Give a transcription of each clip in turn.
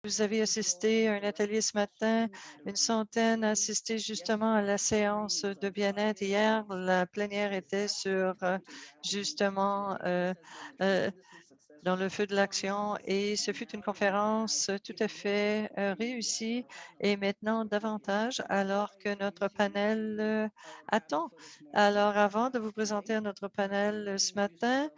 Vous avez assisté à un atelier ce matin, une centaine a assisté justement à la séance de bien-être hier. La plénière était sur justement dans le feu de l'action et ce fut une conférence tout à fait réussie et maintenant davantage alors que notre panel attend. Alors, avant de vous présenter à notre panel ce matin,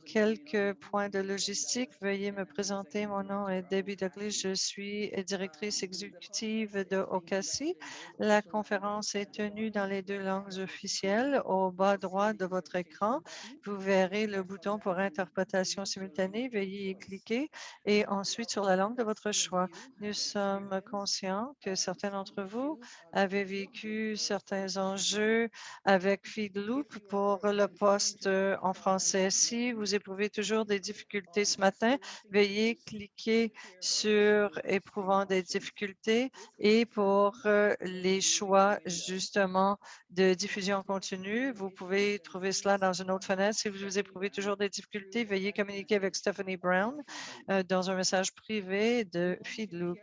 quelques points de logistique. Veuillez me présenter. Mon nom est Debbie Douglas. Je suis directrice exécutive de OCASI. La conférence est tenue dans les deux langues officielles. Au bas droit de votre écran, vous verrez le bouton pour interprétation simultanée. Veuillez y cliquer et ensuite sur la langue de votre choix. Nous sommes conscients que certains d'entre vous avaient vécu certains enjeux avec Feedloop pour le poste en français. Si vous éprouvez toujours des difficultés ce matin, veuillez cliquer sur éprouvant des difficultés et pour les choix justement de diffusion continue, vous pouvez trouver cela dans une autre fenêtre. Si vous éprouvez toujours des difficultés, veuillez communiquer avec Stephanie Brown dans un message privé de Feedloop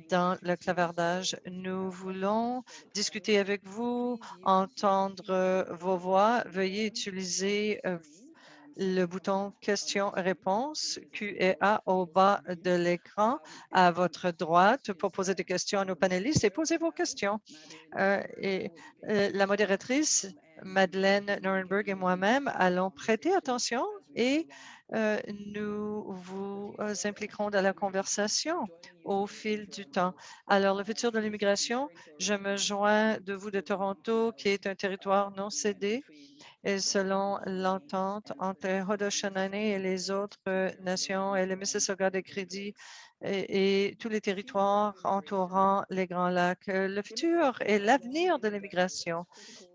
dans le clavardage. Nous voulons discuter avec vous, entendre vos voix. Veuillez utiliser le bouton questions-réponses Q&A au bas de l'écran à votre droite pour poser des questions à nos panélistes et poser vos questions. La modératrice, Madeleine Nuremberg et moi-même allons prêter attention et nous vous impliquerons dans la conversation au fil du temps. Alors, le futur de l'immigration, je me joins de vous de Toronto, qui est un territoire non cédé et selon l'entente entre Haudenosaunee et les autres nations et le Mississauga des crédits et tous les territoires entourant les Grands Lacs. Le futur et l'avenir de l'immigration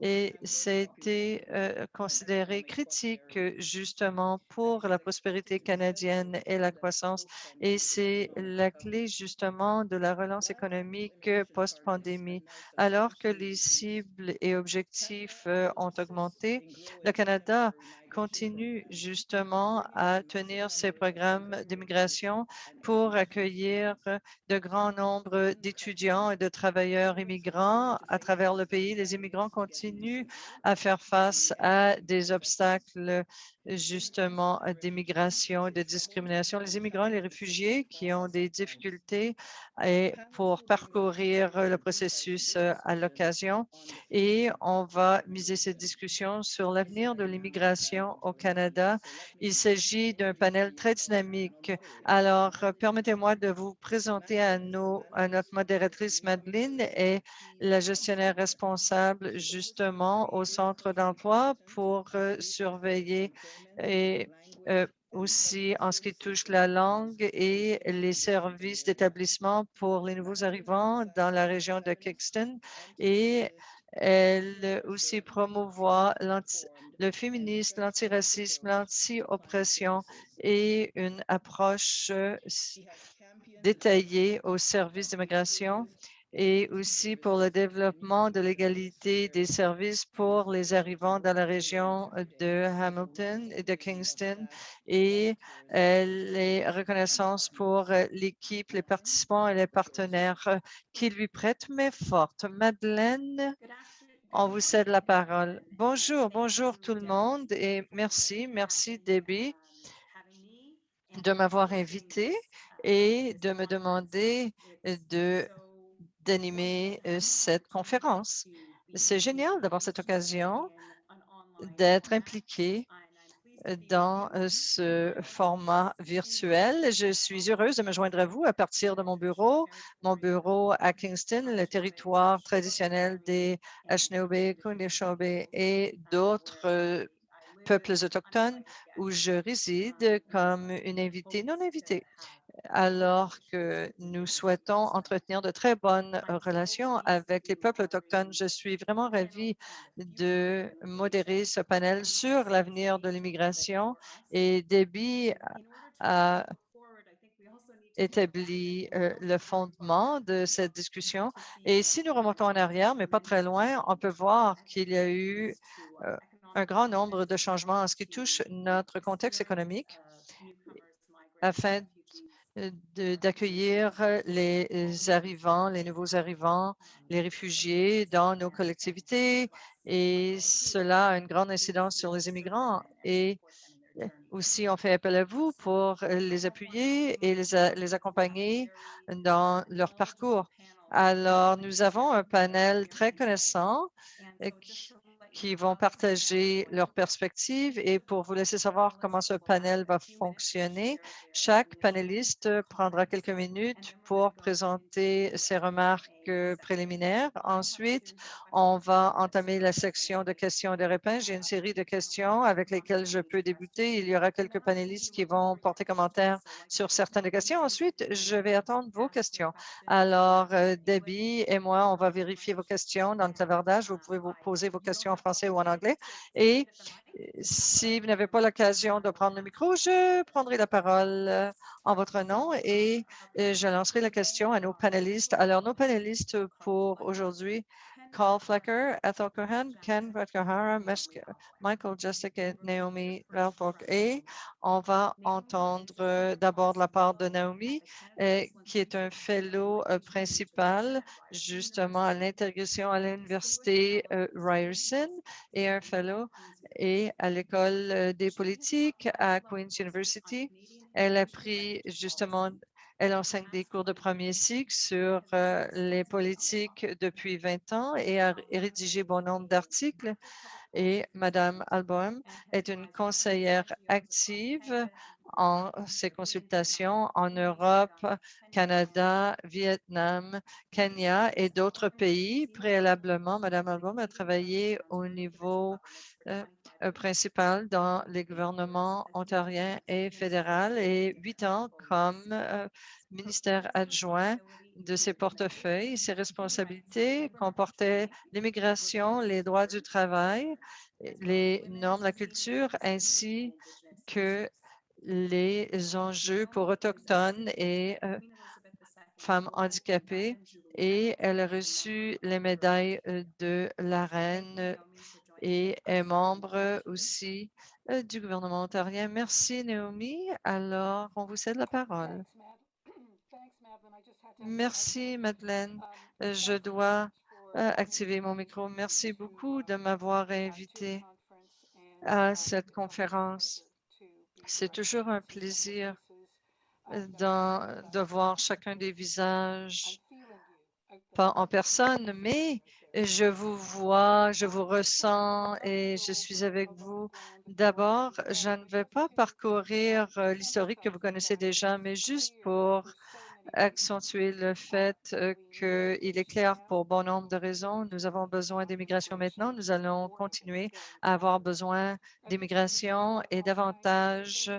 et c'était considéré critique justement pour la prospérité canadienne et la croissance. Et c'est la clé justement de la relance économique post-pandémie. Alors que les cibles et objectifs ont augmenté, le Canada continue justement à tenir ses programmes d'immigration pour accueillir de grands nombres d'étudiants et de travailleurs immigrants à travers le pays. Les immigrants continuent à faire face à des obstacles justement d'immigration et de discrimination. Les immigrants et les réfugiés qui ont des difficultés et pour parcourir le processus à l'occasion. Et on va miser cette discussion sur l'avenir de l'immigration au Canada. Il s'agit d'un panel très dynamique. Alors, permettez-moi de vous présenter à notre modératrice Madeleine et la gestionnaire responsable justement au centre d'emploi pour surveiller et aussi en ce qui touche la langue et les services d'établissement pour les nouveaux arrivants dans la région de Kingston. Et elle aussi promouvoit le féminisme, l'antiracisme, l'anti-oppression et une approche détaillée au service d'immigration et aussi pour le développement de l'égalité des services pour les arrivants dans la région de Hamilton et de Kingston et les reconnaissances pour l'équipe, les participants et les partenaires qui lui prêtent main forte. Madeleine, on vous cède la parole. Bonjour, bonjour tout le monde et merci Debbie de m'avoir invité et de me demander de d'animer cette conférence. C'est génial d'avoir cette occasion d'être impliqué dans ce format virtuel. Je suis heureuse de me joindre à vous à partir de mon bureau à Kingston, le territoire traditionnel des Anishinaabe, Anishinaabe et d'autres peuples autochtones où je réside comme une invitée non invitée alors que nous souhaitons entretenir de très bonnes relations avec les peuples autochtones. Je suis vraiment ravie de modérer ce panel sur l'avenir de l'immigration et Debbie a établi le fondement de cette discussion. Et si nous remontons en arrière, mais pas très loin, on peut voir qu'il y a eu euh, un grand nombre de changements en ce qui touche notre contexte économique afin d'accueillir les arrivants, les nouveaux arrivants, les réfugiés dans nos collectivités et cela a une grande incidence sur les immigrants. Et aussi, on fait appel à vous pour les appuyer et les accompagner dans leur parcours. Alors, nous avons un panel très connaissant qui vont partager leurs perspectives. Et pour vous laisser savoir comment ce panel va fonctionner, chaque panéliste prendra quelques minutes pour présenter ses remarques préliminaires. Ensuite, on va entamer la section de questions et de réponses. J'ai une série de questions avec lesquelles je peux débuter. Il y aura quelques panélistes qui vont porter commentaires sur certaines des questions. Ensuite, je vais attendre vos questions. Alors, Debbie et moi, on va vérifier vos questions dans le clavardage. Vous pouvez vous poser vos questions en français ou en anglais. Et si vous n'avez pas l'occasion de prendre le micro, je prendrai la parole en votre nom et je lancerai la question à nos panélistes. Alors, nos panélistes pour aujourd'hui, Carl Flecker, Ethel Cohen, Ken Radkahara, Michael Justic et Naomi Valpork. Et on va entendre d'abord de la part de Naomi, qui est un fellow principal justement à l'intégration à l'université Ryerson et un fellow et à l'école des politiques à Queen's University. Elle a pris justement, elle enseigne des cours de premier cycle sur les politiques depuis 20 ans et a rédigé bon nombre d'articles. Et Madame Alboem est une conseillère active en ces consultations en Europe, Canada, Vietnam, Kenya et d'autres pays. Préalablement, Madame Alboem a travaillé au niveau principal dans les gouvernements ontariens et fédéral et 8 ans comme ministère adjoint de ses portefeuilles. Ses responsabilités comportaient l'immigration, les droits du travail, les normes, la culture, ainsi que les enjeux pour autochtones et femmes handicapées. Et elle a reçu les médailles de la reine et est membre aussi du gouvernement ontarien. Merci, Naomi. Alors, on vous cède la parole. Merci, Madeleine. Je dois activer mon micro. Merci beaucoup de m'avoir invité à cette conférence. C'est toujours un plaisir de voir chacun des visages, pas en personne, mais je vous vois, je vous ressens et je suis avec vous. D'abord, je ne vais pas parcourir l'historique que vous connaissez déjà, mais juste pour accentuer le fait qu'il est clair pour bon nombre de raisons. Nous avons besoin d'immigration maintenant. Nous allons continuer à avoir besoin d'immigration et davantage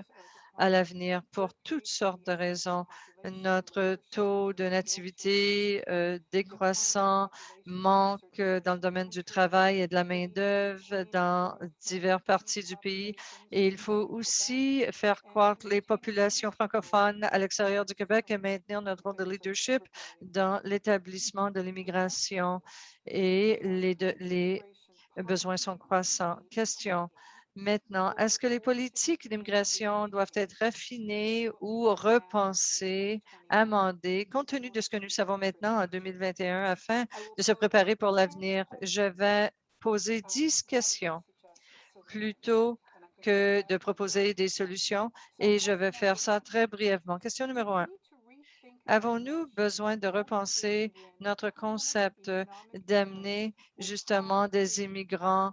à l'avenir pour toutes sortes de raisons. Notre taux de nativité décroissant, manque dans le domaine du travail et de la main-d'œuvre dans diverses parties du pays. Et il faut aussi faire croître les populations francophones à l'extérieur du Québec et maintenir notre rôle de leadership dans l'établissement de l'immigration. Et les besoins sont croissants. Question. Maintenant, est-ce que les politiques d'immigration doivent être raffinées ou repensées, amendées, compte tenu de ce que nous savons maintenant en 2021 afin de se préparer pour l'avenir? Je vais poser 10 questions plutôt que de proposer des solutions et je vais faire ça très brièvement. Question numéro 1. Avons-nous besoin de repenser notre concept d'amener justement des immigrants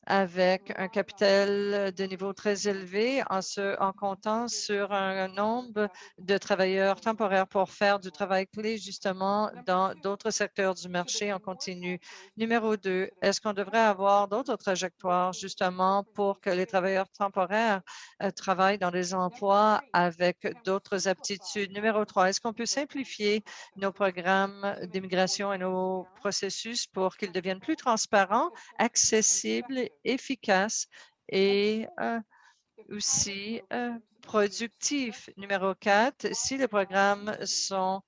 avec un capital de niveau très élevé en comptant sur un nombre de travailleurs temporaires pour faire du travail clé justement dans d'autres secteurs du marché en continu? Numéro 2, est-ce qu'on devrait avoir d'autres trajectoires justement pour que les travailleurs temporaires travaillent dans des emplois avec d'autres aptitudes? Numéro 3, est-ce qu'on peut simplifier nos programmes d'immigration et nos processus pour qu'ils deviennent plus transparents, accessibles, efficaces et aussi productifs? Numéro 4, si les programmes sont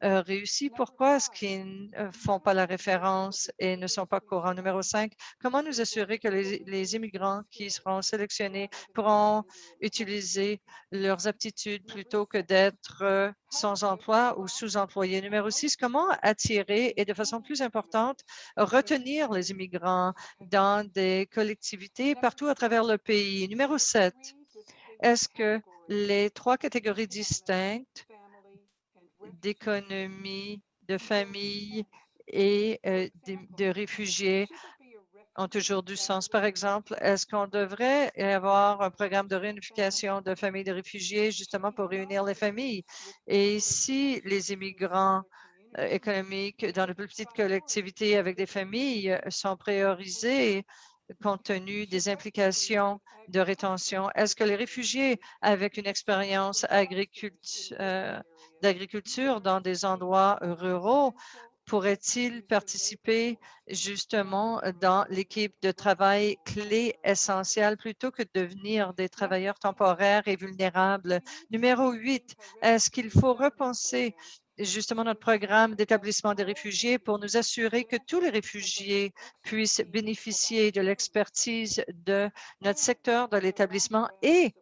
réussi. Pourquoi est-ce qu'ils ne font pas la référence et ne sont pas courants? Numéro 5, comment nous assurer que les immigrants qui seront sélectionnés pourront utiliser leurs aptitudes plutôt que d'être sans emploi ou sous-employés? Numéro 6, comment attirer et de façon plus importante retenir les immigrants dans des collectivités partout à travers le pays? Numéro 7, est-ce que les trois catégories distinctes d'économie, de famille et de réfugiés ont toujours du sens? Par exemple, est-ce qu'on devrait avoir un programme de réunification de familles de réfugiés justement pour réunir les familles? Et si les immigrants économiques dans de plus petites collectivités avec des familles sont priorisés compte tenu des implications de rétention, est-ce que les réfugiés avec une expérience d'agriculture dans des endroits ruraux pourraient-ils participer justement dans l'équipe de travail clé essentielle plutôt que de devenir des travailleurs temporaires et vulnérables? Numéro 8, est-ce qu'il faut repenser justement notre programme d'établissement des réfugiés pour nous assurer que tous les réfugiés puissent bénéficier de l'expertise de notre secteur de l'établissement et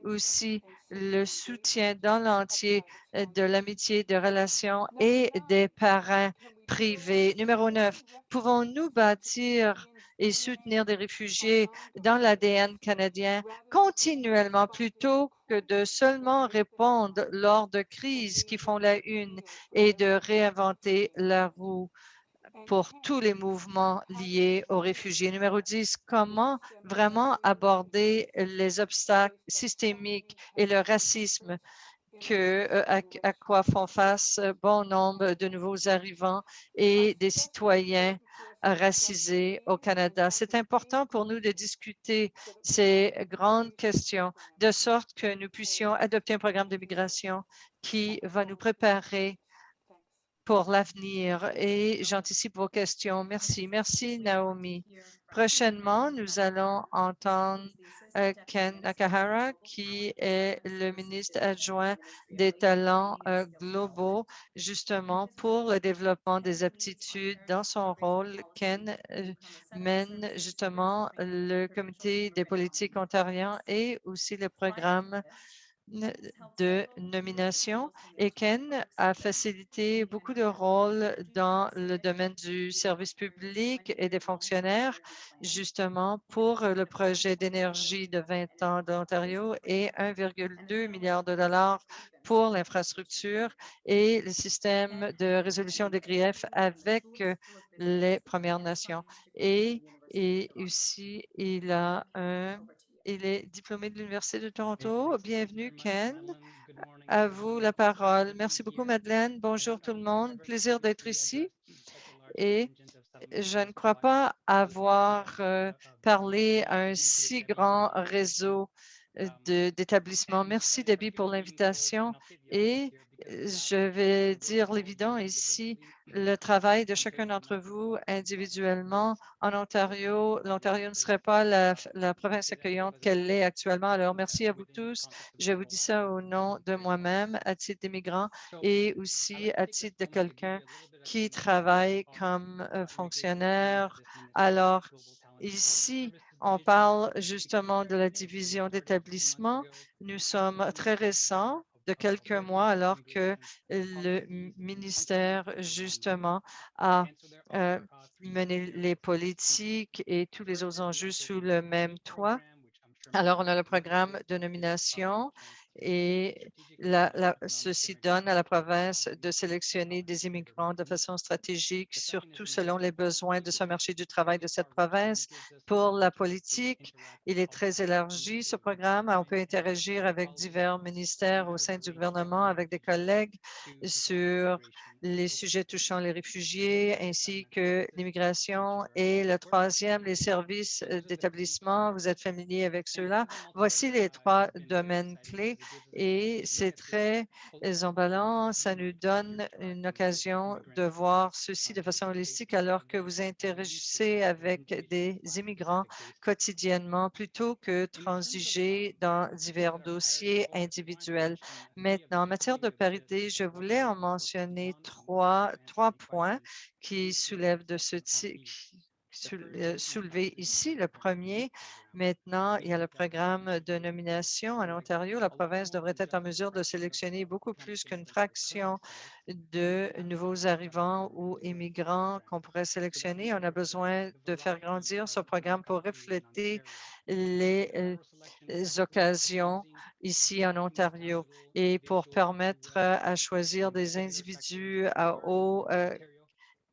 aussi le soutien dans l'entier de l'amitié, des relations et des parrains privés. Numéro 9, pouvons-nous bâtir et soutenir des réfugiés dans l'ADN canadien continuellement plutôt que de seulement répondre lors de crises qui font la une et de réinventer la roue pour tous les mouvements liés aux réfugiés? Numéro 10, comment vraiment aborder les obstacles systémiques et le racisme à quoi font face bon nombre de nouveaux arrivants et des citoyens racisés au Canada? C'est important pour nous de discuter ces grandes questions de sorte que nous puissions adopter un programme de migration qui va nous préparer pour l'avenir et j'anticipe vos questions. Merci. Merci, Naomi. Prochainement, nous allons entendre Ken Nakahara, qui est le ministre adjoint des talents globaux, justement pour le développement des aptitudes. Dans son rôle, Ken mène justement le comité des politiques ontariens et aussi le programme de nomination et Ken a facilité beaucoup de rôles dans le domaine du service public et des fonctionnaires, justement pour le projet d'énergie de 20 ans d'Ontario et 1,2 milliard de dollars pour l'infrastructure et le système de résolution des griefs avec les Premières Nations. Et aussi, il est diplômé de l'Université de Toronto. Bienvenue, Ken. À vous la parole. Merci beaucoup, Madeleine. Bonjour tout le monde. Plaisir d'être ici. Et je ne crois pas avoir parlé à un si grand réseau d'établissements. Merci, Debbie, pour l'invitation. Et je vais dire l'évident ici, le travail de chacun d'entre vous individuellement en Ontario. L'Ontario ne serait pas la province accueillante qu'elle est actuellement. Alors, merci à vous tous. Je vous dis ça au nom de moi-même, à titre d'immigrant et aussi à titre de quelqu'un qui travaille comme fonctionnaire. Alors, ici, on parle justement de la division d'établissement. Nous sommes très récents, de quelques mois, alors que le ministère, justement, a euh, mené les politiques et tous les autres enjeux sous le même toit. Alors, on a le programme de nomination et ceci donne à la province de sélectionner des immigrants de façon stratégique, surtout selon les besoins de ce marché du travail de cette province. Pour la politique, il est très élargi, ce programme. On peut interagir avec divers ministères au sein du gouvernement, avec des collègues sur les sujets touchant les réfugiés ainsi que l'immigration. Et le troisième, les services d'établissement. Vous êtes familier avec ceux-là. Voici les trois domaines clés. et c'est très emballant. Ça nous donne une occasion de voir ceci de façon holistique alors que vous interagissez avec des immigrants quotidiennement plutôt que transiger dans divers dossiers individuels. Maintenant, en matière de parité, je voulais en mentionner trois points qui soulèvent de ce type, soulevé ici. Le premier, maintenant, il y a le programme de nomination en Ontario. La province devrait être en mesure de sélectionner beaucoup plus qu'une fraction de nouveaux arrivants ou immigrants qu'on pourrait sélectionner. On a besoin de faire grandir ce programme pour refléter les occasions ici en Ontario et pour permettre à choisir des individus à haut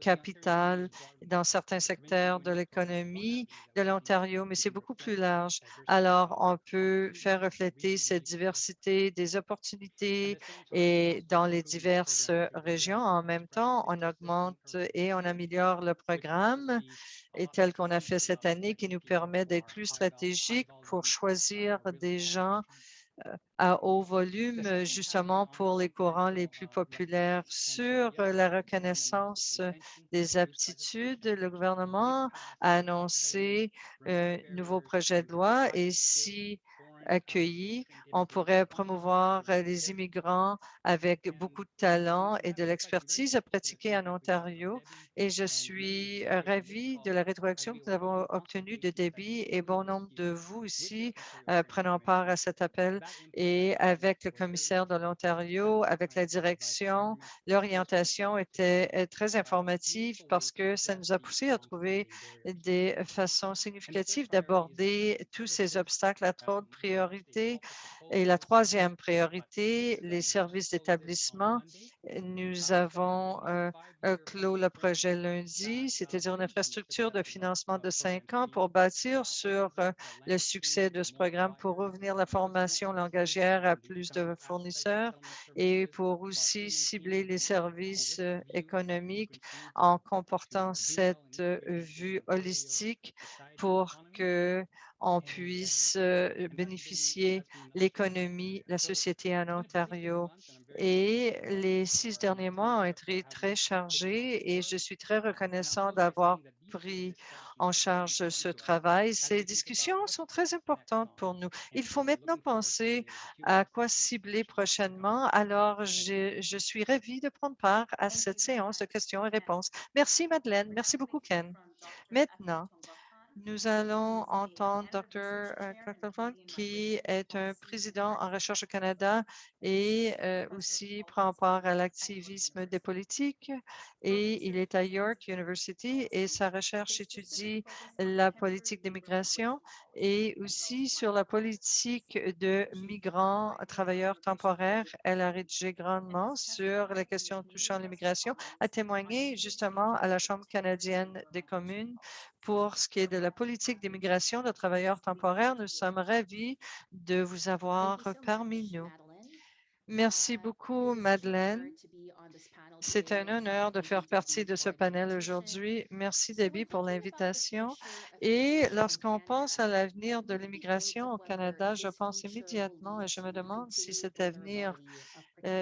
capital dans certains secteurs de l'économie de l'Ontario, mais c'est beaucoup plus large. Alors, on peut faire refléter cette diversité des opportunités et dans les diverses régions. En même temps, on augmente et on améliore le programme et tel qu'on a fait cette année qui nous permet d'être plus stratégique pour choisir des gens à haut volume, justement pour les courants les plus populaires. Sur la reconnaissance des aptitudes, le gouvernement a annoncé un nouveau projet de loi et si accueilli, on pourrait promouvoir les immigrants avec beaucoup de talent et de l'expertise à pratiquer en Ontario. Et je suis ravie de la rétroaction que nous avons obtenue de Debbie et bon nombre de vous ici prenant part à cet appel et avec le commissaire de l'Ontario, avec la direction, l'orientation était très informative parce que ça nous a poussé à trouver des façons significatives d'aborder tous ces obstacles à trop de priorités. Et la troisième priorité, les services d'établissement. Nous avons clos le projet lundi, c'est-à-dire une infrastructure de financement de 5 ans pour bâtir sur le succès de ce programme pour revenir la formation langagière à plus de fournisseurs et pour aussi cibler les services économiques en comportant cette vue holistique pour que on puisse bénéficier l'économie, la société en Ontario. Et les 6 derniers mois ont été très chargés et je suis très reconnaissant d'avoir pris en charge ce travail. Ces discussions sont très importantes pour nous. Il faut maintenant penser à quoi cibler prochainement. Alors, je suis ravie de prendre part à cette séance de questions et réponses. Merci, Madeleine. Merci beaucoup, Ken. Maintenant, nous allons entendre Dr. Kirkland, qui est un président en recherche au Canada et aussi prend part à l'activisme des politiques. Et il est à York University et sa recherche étudie la politique d'immigration et aussi sur la politique de migrants travailleurs temporaires. Elle a rédigé grandement sur les questions touchant l'immigration, a témoigné justement à la Chambre canadienne des communes pour ce qui est de la politique d'immigration de travailleurs temporaires. Nous sommes ravis de vous avoir parmi nous. Merci beaucoup, Madeleine. C'est un honneur de faire partie de ce panel aujourd'hui. Merci, Debbie, pour l'invitation. Et lorsqu'on pense à l'avenir de l'immigration au Canada, je pense immédiatement et je me demande si cet avenir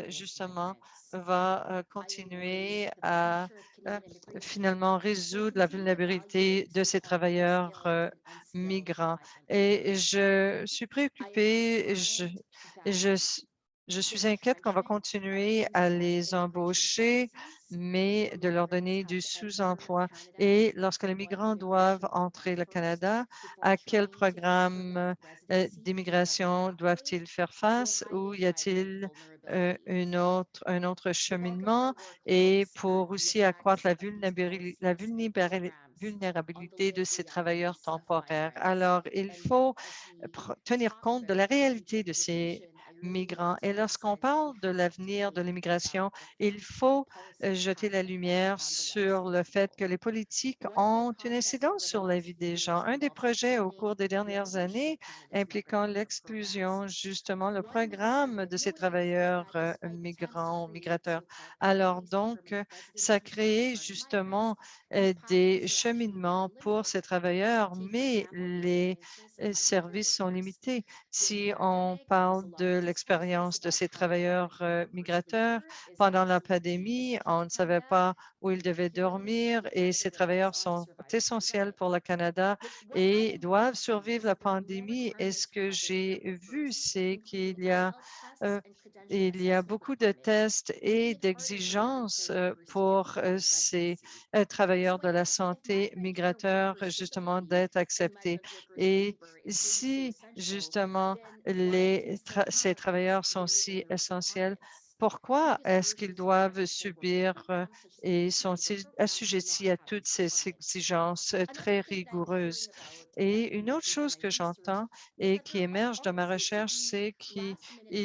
justement, va continuer à finalement résoudre la vulnérabilité de ces travailleurs migrants. Et je suis préoccupée, je suis inquiète qu'on va continuer à les embaucher, mais de leur donner du sous-emploi. Et lorsque les migrants doivent entrer au Canada, à quel programme d'immigration doivent-ils faire face ou y a-t-il un autre cheminement et pour aussi accroître vulnérabilité de ces travailleurs temporaires. Alors, il faut tenir compte de la réalité de ces migrants. Et lorsqu'on parle de l'avenir de l'immigration, il faut jeter la lumière sur le fait que les politiques ont une incidence sur la vie des gens. Un des projets au cours des dernières années impliquant l'exclusion, justement, le programme de ces travailleurs migrants, migrateurs. Alors donc, ça crée justement des cheminements pour ces travailleurs, mais les services sont limités. Si on parle de l'expérience de ces travailleurs migrateurs. Pendant la pandémie, on ne savait pas où ils devaient dormir et ces travailleurs sont essentiels pour le Canada et doivent survivre la pandémie. Et ce que j'ai vu, c'est euh, il y a beaucoup de tests et d'exigences pour ces travailleurs de la santé migrateurs, justement, d'être acceptés. Et si, justement, ces travailleurs sont si essentiels, pourquoi est-ce qu'ils doivent subir et sont-ils assujettis à toutes ces exigences très rigoureuses? Et une autre chose que j'entends et qui émerge de ma recherche, c'est qu'il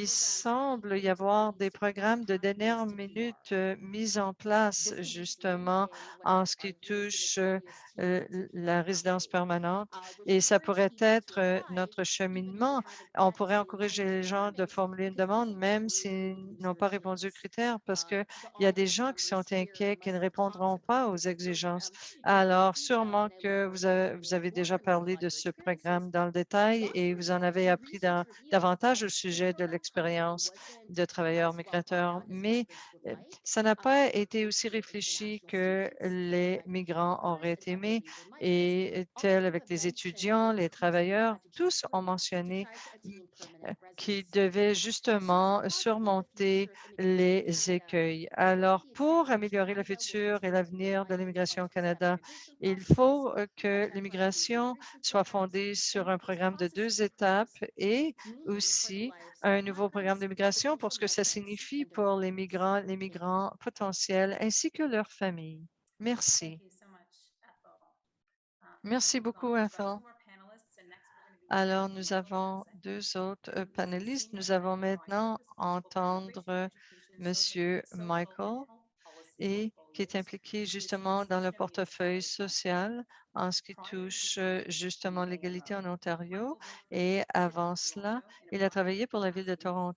semble y avoir des programmes de dernière minute mis en place justement en ce qui touche la résidence permanente. Et ça pourrait être notre cheminement. On pourrait encourager les gens de formuler une demande même s'ils n'ont pas répondu aux critères parce qu'il y a des gens qui sont inquiets, qui ne répondront pas aux exigences. Alors, sûrement que vous avez déjà parlé de ce programme dans le détail et vous en avez appris davantage au sujet de l'expérience de travailleurs migrateurs, mais ça n'a pas été aussi réfléchi que les migrants auraient aimé et tel avec les étudiants, les travailleurs, tous ont mentionné qu'ils devaient justement surmonter les écueils. Alors, pour améliorer le futur et l'avenir de l'immigration au Canada, il faut que l'immigration soit fondée sur un programme de 2 étapes et aussi un nouveau programme d'immigration pour ce que ça signifie pour les migrants potentiels ainsi que leurs familles. Merci. Merci beaucoup, Ethel. Alors, nous avons deux autres panélistes. Nous allons maintenant entendre Monsieur Michael et qui est impliqué justement dans le portefeuille social en ce qui touche justement l'égalité en Ontario. Et avant cela, il a travaillé pour la ville de Toronto,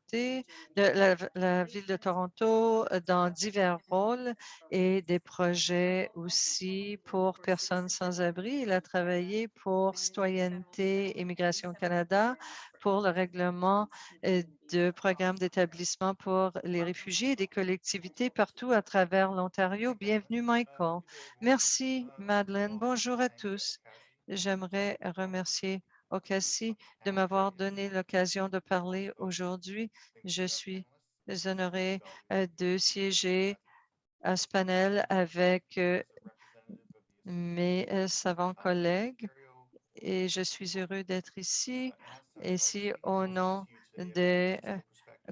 la ville de Toronto dans divers rôles et des projets aussi pour personnes sans abri. Il a travaillé pour Citoyenneté et Migration Canada pour le règlement de programmes d'établissement pour les réfugiés et des collectivités partout à travers l'Ontario. Bienvenue, Michael. Merci, Madeleine. Bonjour à tous. J'aimerais remercier Ocassi de m'avoir donné l'occasion de parler aujourd'hui. Je suis honorée de siéger à ce panel avec mes savants collègues et je suis heureux d'être ici au nom des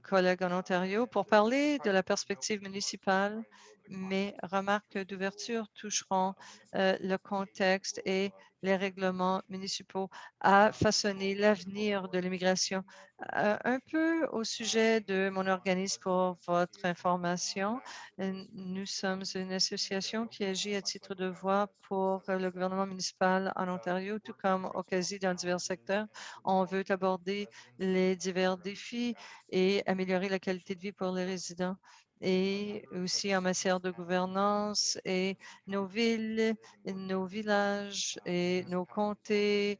collègues en Ontario pour parler de la perspective municipale. Mes remarques d'ouverture toucheront le contexte et les règlements municipaux à façonner l'avenir de l'immigration. Un peu au sujet de mon organisme pour votre information, nous sommes une association qui agit à titre de voix pour le gouvernement municipal en Ontario, tout comme Ocasi dans divers secteurs. On veut aborder les divers défis et améliorer la qualité de vie pour les résidents et aussi en matière de gouvernance et nos villes, nos villages et nos comtés,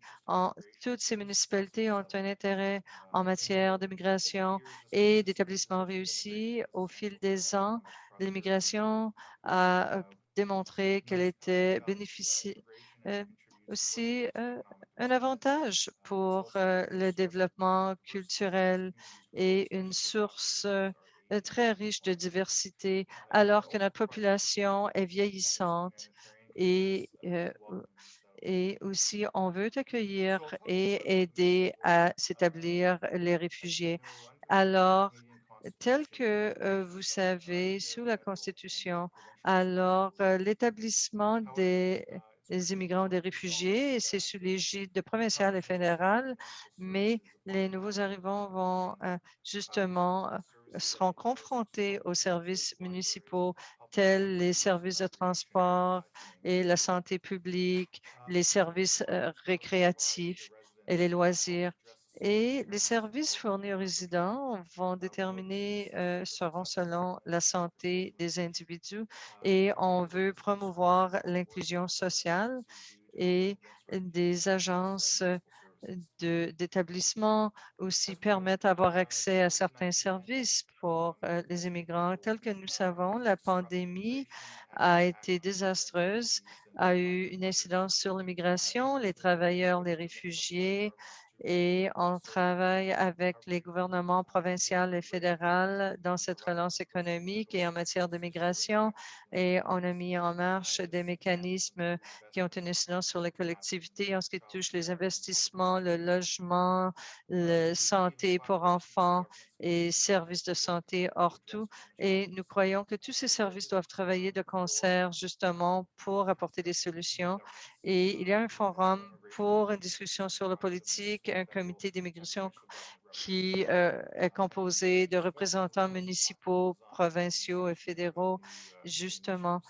toutes ces municipalités ont un intérêt en matière d'immigration et d'établissement réussi. Au fil des ans, l'immigration a démontré qu'elle était euh, aussi un avantage pour le développement culturel et une source très riche de diversité, alors que notre population est vieillissante et aussi, on veut accueillir et aider à s'établir les réfugiés. Alors, tel que vous savez, sous la Constitution, alors l'établissement des immigrants, des réfugiés, c'est sous l'égide provinciale et fédérale, mais les nouveaux arrivants vont justement seront confrontés aux services municipaux tels les services de transport et la santé publique, les services récréatifs et les loisirs. Et les services fournis aux résidents vont déterminer, seront selon la santé des individus et on veut promouvoir l'inclusion sociale et des agences d'établissements aussi permettent d'avoir accès à certains services pour les immigrants. Tel que nous savons, la pandémie a été désastreuse, a eu une incidence sur l'immigration, les travailleurs, les réfugiés, et on travaille avec les gouvernements provinciaux et fédéraux dans cette relance économique et en matière de migration. Et on a mis en marche des mécanismes qui ont une incidence sur les collectivités en ce qui touche les investissements, le logement, la santé pour enfants et services de santé hors tout. Et nous croyons que tous ces services doivent travailler de concert justement pour apporter des solutions. Et il y a un forum pour une discussion sur la politique, un comité d'immigration qui est composé de représentants municipaux, provinciaux et fédéraux, justement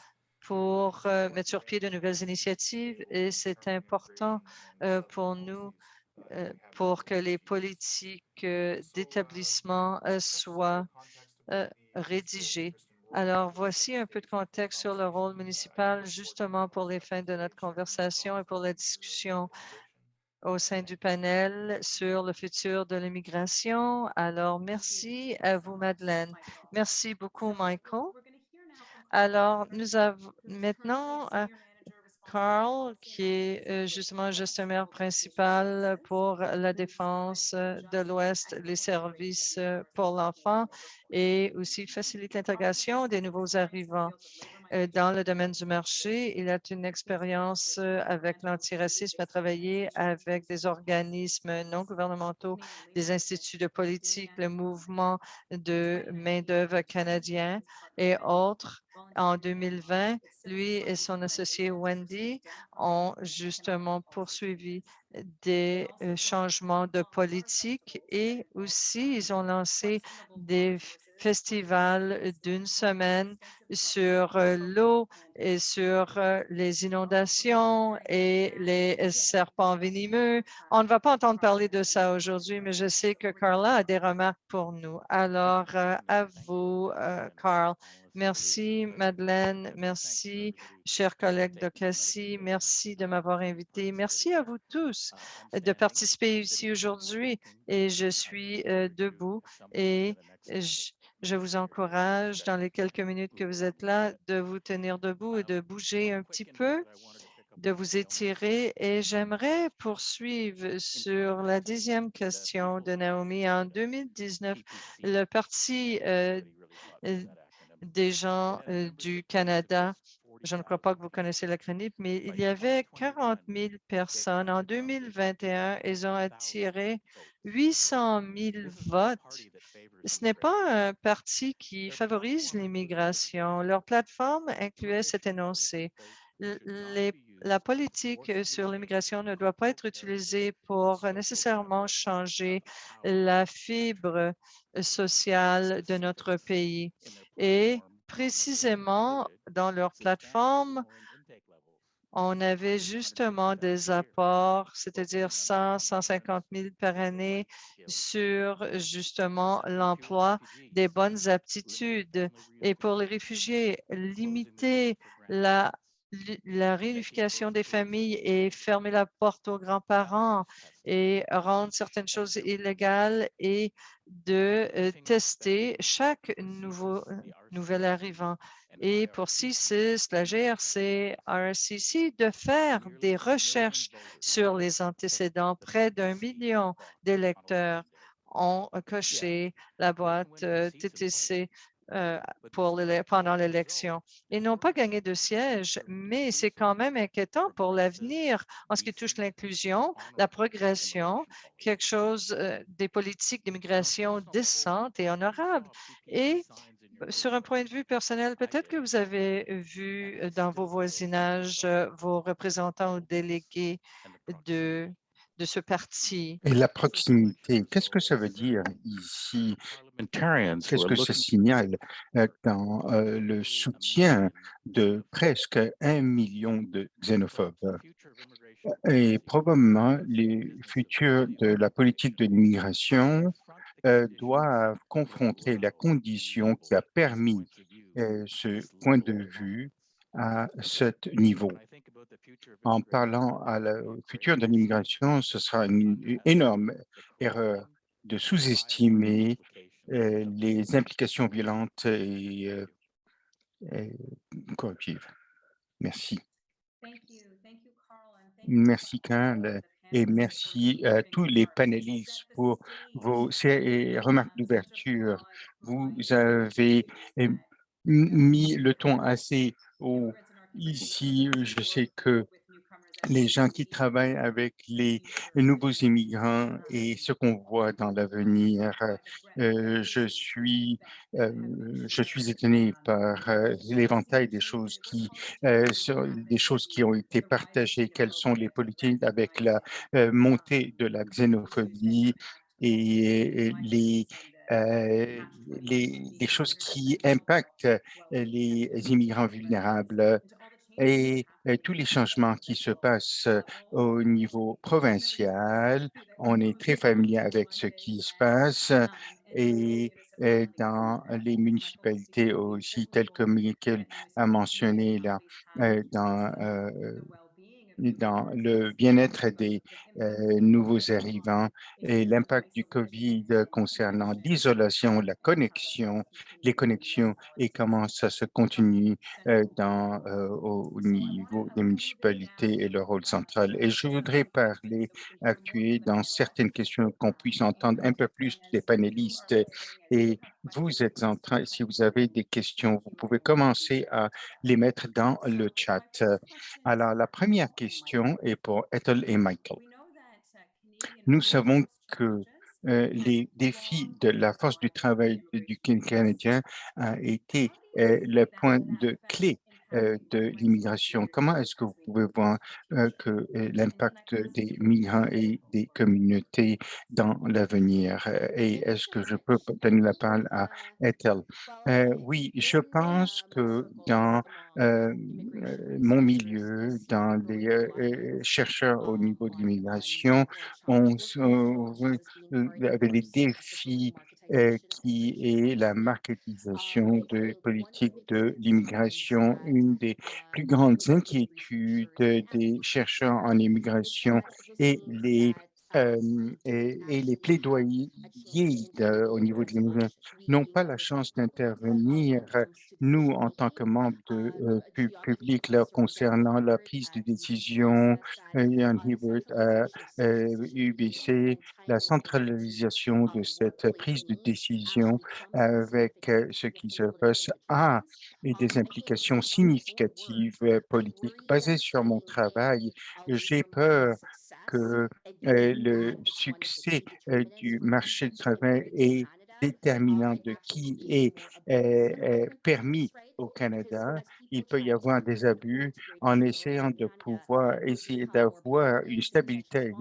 pour mettre sur pied de nouvelles initiatives. Et c'est important pour nous pour que les politiques d'établissement soient rédigées. Alors, voici un peu de contexte sur le rôle municipal, justement pour les fins de notre conversation et pour la discussion au sein du panel sur le futur de l'immigration. Alors, merci à vous, Madeleine. Merci beaucoup, Michael. Alors, nous avons maintenant Carl, qui est justement gestionnaire principal pour la défense de l'Ouest, les services pour l'enfant et aussi facilite l'intégration des nouveaux arrivants. Dans le domaine du marché, il a une expérience avec l'antiracisme, a travaillé avec des organismes non gouvernementaux, des instituts de politique, le mouvement de main-d'œuvre canadien et autres. En 2020, lui et son associé Wendy ont justement poursuivi des changements de politique et aussi ils ont lancé des festivals d'une semaine sur l'eau et sur les inondations et les serpents venimeux. On ne va pas entendre parler de ça aujourd'hui, mais je sais que Carla a des remarques pour nous. Alors, à vous, Carl. Merci, Madeleine. Merci, chers collègues d'Ocassie. Merci de m'avoir invité. Merci à vous tous de participer ici aujourd'hui. Et je suis debout et je vous encourage, dans les quelques minutes que vous êtes là, de vous tenir debout et de bouger un petit peu, de vous étirer. Et j'aimerais poursuivre sur la 10e question de Naomi. En 2019, le Parti euh, des gens du Canada, je ne crois pas que vous connaissez l'acronyme, mais il y avait 40 000 personnes. En 2021, ils ont attiré 800 000 votes. Ce n'est pas un parti qui favorise l'immigration. Leur plateforme incluait cet énoncé. La politique sur l'immigration ne doit pas être utilisée pour nécessairement changer la fibre sociale de notre pays. Et précisément, dans leur plateforme, on avait justement des apports, c'est-à-dire 100, 150 000 par année sur justement l'emploi des bonnes aptitudes. Et pour les réfugiés, limiter la réunification des familles et fermer la porte aux grands-parents et rendre certaines choses illégales et de tester chaque nouvel arrivant. Et pour CISIS, la GRC, RCC, de faire des recherches sur les antécédents. Près d'1 million d'électeurs ont coché la boîte TTC pendant l'élection. Ils n'ont pas gagné de siège, mais c'est quand même inquiétant pour l'avenir en ce qui touche l'inclusion, la progression, quelque chose des politiques d'immigration décentes et honorables. Et sur un point de vue personnel, peut-être que vous avez vu dans vos voisinages vos représentants ou délégués de, de ce parti. Et la proximité, qu'est-ce que ça veut dire ici? Qu'est-ce que ça signale dans le soutien de presque 1 million de xénophobes? Et probablement, les futurs de la politique de l'immigration doivent confronter la condition qui a permis ce point de vue à ce niveau. En parlant au futur de l'immigration, ce sera une énorme erreur de sous-estimer les implications violentes et correctives. Merci. Merci, Karl, et merci à tous les panélistes pour remarques d'ouverture. Vous avez mis le ton assez haut ici. Je sais que les gens qui travaillent avec les nouveaux immigrants et ce qu'on voit dans l'avenir. Je suis étonné par l'éventail des choses qui ont été partagées, quelles sont les politiques avec la montée de la xénophobie et les choses qui impactent les immigrants vulnérables et tous les changements qui se passent au niveau provincial. On est très familier avec ce qui se passe et dans les municipalités aussi, telles que Michael a mentionné là, dans le bien-être des nouveaux arrivants et l'impact du COVID concernant l'isolation, les connexions et comment ça se continue au niveau des municipalités et leur rôle central. Et je voudrais parler, actuer dans certaines questions qu'on puisse entendre un peu plus des panélistes. Et vous êtes en train, si vous avez des questions, vous pouvez commencer à les mettre dans le chat. Alors, la première question est pour Ethel et Michael. Nous savons que les défis de la force du travail du Canadien a été le point de clé de l'immigration. Comment est-ce que vous pouvez voir que l'impact des migrants et des communautés dans l'avenir? Et est-ce que je peux donner la parole à Ethel? Oui, je pense que dans mon milieu, dans les chercheurs au niveau de l'immigration, avec les défis qui est la marketisation de politique de l'immigration, une des plus grandes inquiétudes des chercheurs en immigration et et les plaidoyers au niveau de l'immigration n'ont pas la chance d'intervenir, nous, en tant que membres de public, là, concernant la prise de décision, Ian Hibbert UBC, la centralisation de cette prise de décision avec ce qui se passe a et des implications significatives politiques. Basées sur mon travail, j'ai peur que le succès du marché du travail est déterminant de qui est permis au Canada. Il peut y avoir des abus en essayant de pouvoir essayer d'avoir une stabilité.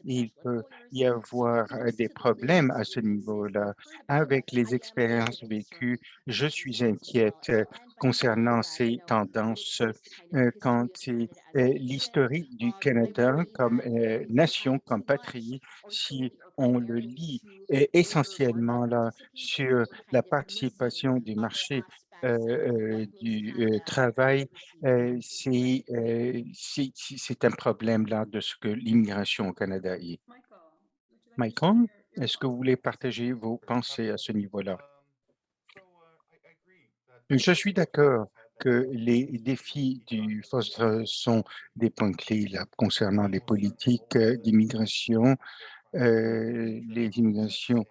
Il peut y avoir des problèmes à ce niveau-là. Avec les expériences vécues, je suis inquiète concernant ces tendances quand c'est l'historique du Canada comme nation, comme patrie, si on le lit essentiellement là sur la participation du marché du travail, c'est un problème là de ce que l'immigration au Canada est. Michael, est-ce que vous voulez partager vos pensées à ce niveau-là? Je suis d'accord que les défis du FOSDRE sont des points clés là, concernant les politiques d'immigration. Les immigrations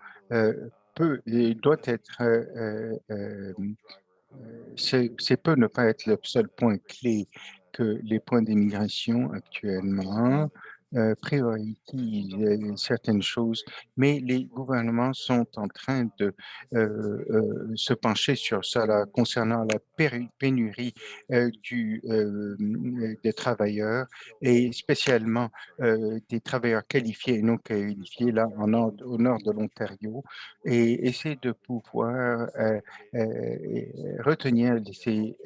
peut et doit être peut ne pas être le seul point clé que les points d'immigration actuellement prioritisent certaines choses, mais les gouvernements sont en train de se pencher sur ça là, concernant la pénurie des travailleurs et spécialement des travailleurs qualifiés et non qualifiés là au nord de l'Ontario et essayer de pouvoir retenir ces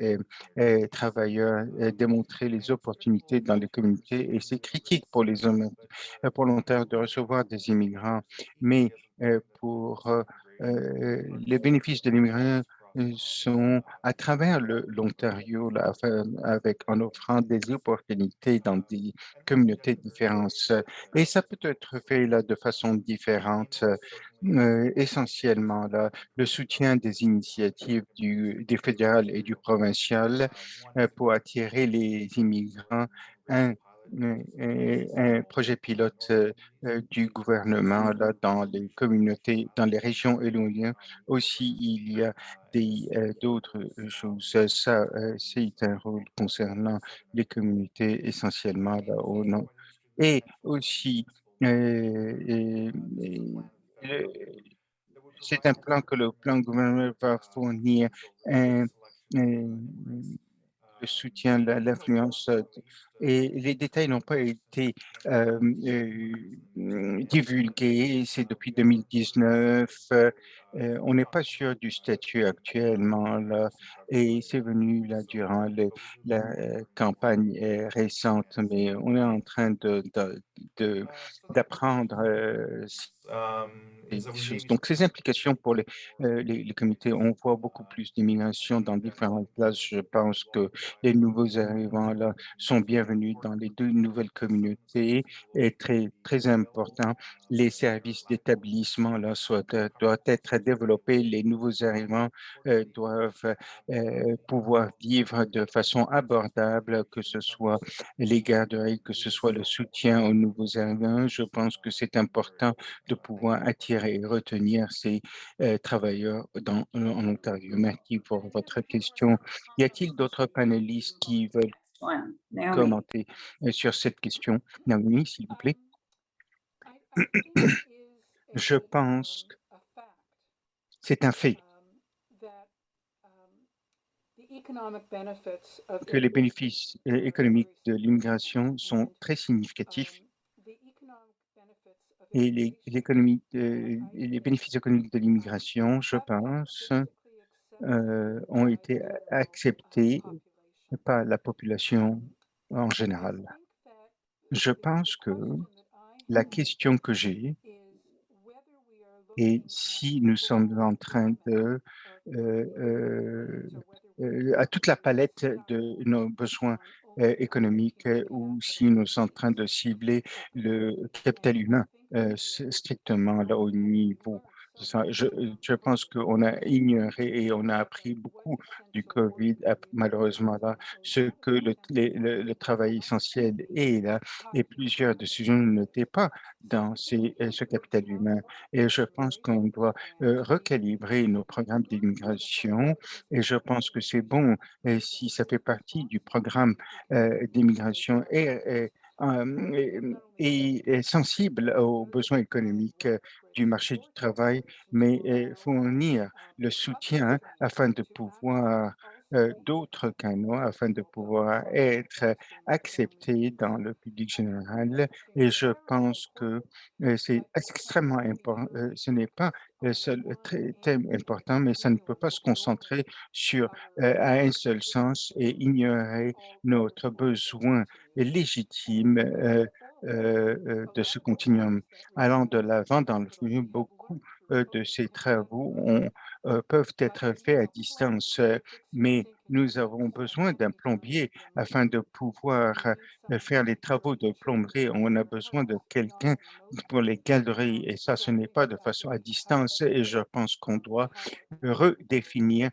travailleurs, démontrer les opportunités dans les communautés et c'est critique pour les hommes volontaires de recevoir des immigrants, mais pour les bénéfices de l'immigration, sont à travers l'Ontario, là, avec, en offrant des opportunités dans des communautés différentes. Et ça peut être fait là de façon différente, essentiellement là, le soutien des initiatives du fédéral et du provincial pour attirer les immigrants. Un, un projet pilote du gouvernement là, dans les communautés, dans les régions éloignées. Aussi, il y a d'autres choses. Ça, c'est un rôle concernant les communautés essentiellement là, au nord. Et aussi, le- c'est un plan que le plan gouvernemental va fournir un, un- le soutien, l'influence, et les détails n'ont pas été divulgués. C'est depuis 2019. On n'est pas sûr du statut actuellement là, et c'est venu là durant la campagne récente, mais on est en train de- d'apprendre des choses. Donc, ces implications pour les communautés, on voit beaucoup plus d'immigration dans différentes places. Je pense que les nouveaux arrivants là sont bienvenus dans les deux nouvelles communautés et très, très important. Les services d'établissement là doivent être développés. Les nouveaux arrivants doivent pouvoir vivre de façon abordable, que ce soit les garderies, que ce soit le soutien aux nouveaux arrivants. Je pense que c'est important de pouvoir attirer et retenir ces travailleurs en Ontario. Merci pour votre question. Y a-t-il d'autres panélistes qui veulent Excellent. Naomi. commenter sur cette question? Naomi, s'il vous plaît. Je pense que c'est un fait que les bénéfices économiques de l'immigration sont très significatifs et les bénéfices économiques de l'immigration, je pense, ont été acceptés par la population en général. Je pense que la question que j'ai est si nous sommes en train de, à toute la palette de nos besoins économiques ou si nous sommes en train de cibler le capital humain strictement là au niveau. Je pense qu'on a ignoré et on a appris beaucoup du COVID, malheureusement là, ce que le travail essentiel est là, et plusieurs décisions n'étaient pas dans ce capital humain. Et je pense qu'on doit recalibrer nos programmes d'immigration. Et je pense que c'est bon si ça fait partie du programme d'immigration et sensible aux besoins économiques du marché du travail, mais fournir le soutien afin de pouvoir d'autres canaux afin de pouvoir être accepté dans le public général. Et je pense que c'est extrêmement important. Ce n'est pas le seul thème important, mais ça ne peut pas se concentrer sur à un seul sens et ignorer notre besoin légitime de ce continuum. Allant de l'avant dans le futur, beaucoup de ces travaux peuvent être faits à distance, mais nous avons besoin d'un plombier afin de pouvoir faire les travaux de plomberie. On a besoin de quelqu'un pour les galeries et ça, ce n'est pas de façon à distance et je pense qu'on doit redéfinir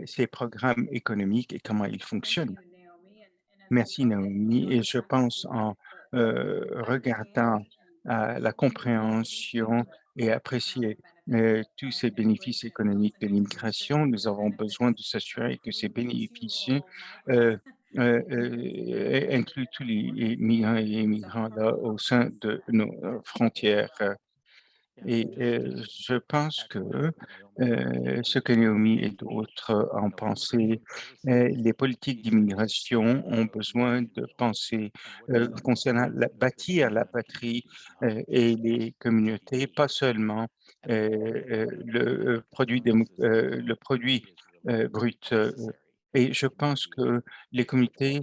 ces programmes économiques et comment ils fonctionnent. Merci Naomi et je pense en regardant à la compréhension et apprécier tous ces bénéfices économiques de l'immigration, nous avons besoin de s'assurer que ces bénéfices euh, incluent tous les migrants et immigrants là au sein de nos frontières. Et je pense que ce que Naomi et d'autres ont pensé, les politiques d'immigration ont besoin de penser concernant bâtir la patrie et les communautés, pas seulement le produit brut. Et je pense que les communautés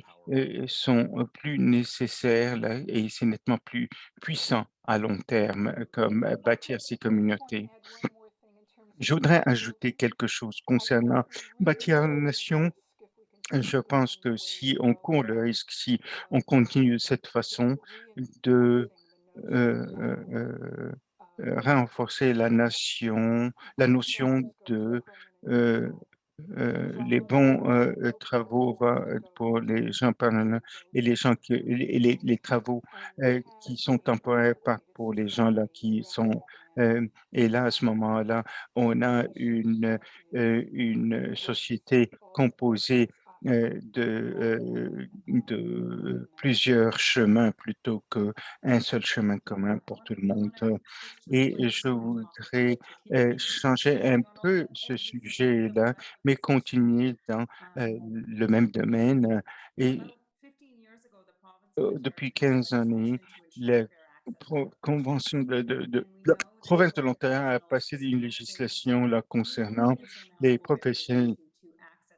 sont plus nécessaires là, et c'est nettement plus puissant à long terme, comme bâtir ces communautés. Je voudrais ajouter quelque chose concernant bâtir la nation. Je pense que si on court le risque, si on continue de cette façon de renforcer la notion de euh, les bons travaux pour les gens permanents et les gens les travaux qui sont temporaires pas pour les gens là qui sont et là à ce moment-là on a une société composée de plusieurs chemins plutôt qu'un seul chemin commun pour tout le monde. Et je voudrais changer un peu ce sujet-là, mais continuer dans le même domaine. Et depuis 15 années, la convention de la province de l'Ontario a passé une législation là, concernant les professionnels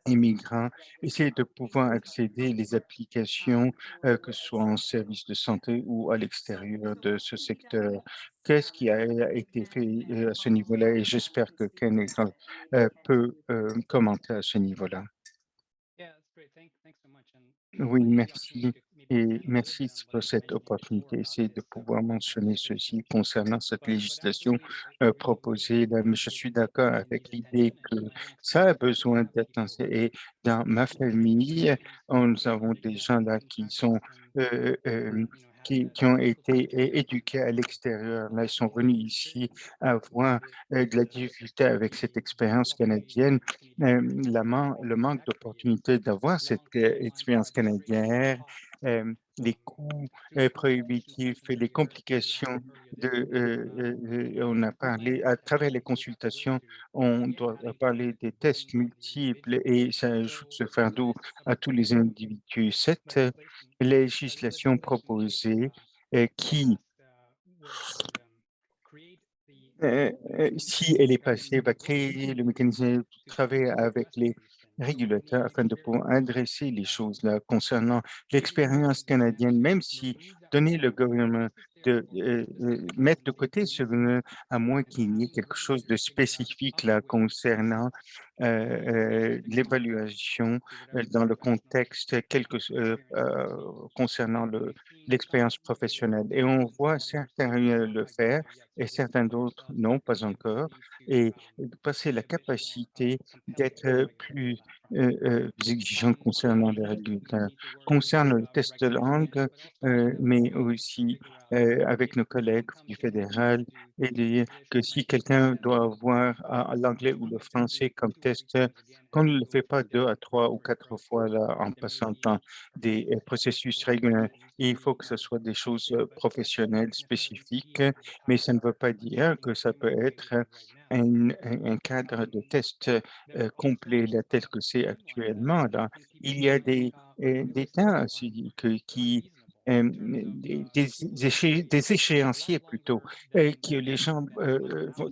immigrants, essayer de pouvoir accéder les applications, que ce soit en service de santé ou à l'extérieur de ce secteur. Qu'est-ce qui a été fait à ce niveau-là? Et j'espère que Kenneth peut commenter à ce niveau-là. Oui, merci. Et merci pour cette opportunité. C'est de pouvoir mentionner ceci concernant cette législation proposée. Là. Mais je suis d'accord avec l'idée que ça a besoin d'attention. Et dans ma famille, nous avons des gens là qui sont euh, euh, qui ont été éduqués à l'extérieur. Là, ils sont venus ici avoir de la difficulté avec cette expérience canadienne le manque d'opportunités d'avoir cette expérience canadienne, les coûts prohibitifs et les complications on a parlé, à travers les consultations, on doit parler des tests multiples et ça ajoute ce fardeau à tous les individus. Cette législation proposée qui si elle est passée, va créer le mécanisme de travail avec les régulateurs afin de pouvoir adresser les choses là concernant l'expérience canadienne, même si donner le gouvernement de mettre de côté ce gouvernement, à moins qu'il y ait quelque chose de spécifique là concernant l'évaluation dans le contexte concernant l'expérience professionnelle. Et on voit certains le faire et certains d'autres non, pas encore. Et passer la capacité d'être plus exigeant concernant les résultats, concernant le test de langue, mais aussi avec nos collègues du fédéral, et dire que si quelqu'un doit avoir l'anglais ou le français comme test, qu'on ne le fait pas 2 à 3 ou 4 fois là, en passant dans des processus réguliers. Il faut que ce soit des choses professionnelles, spécifiques, mais ça ne veut pas dire que ça peut être un cadre de test complet là, tel que c'est actuellement. Là. Il y a des temps qui des échéanciers plutôt, que les gens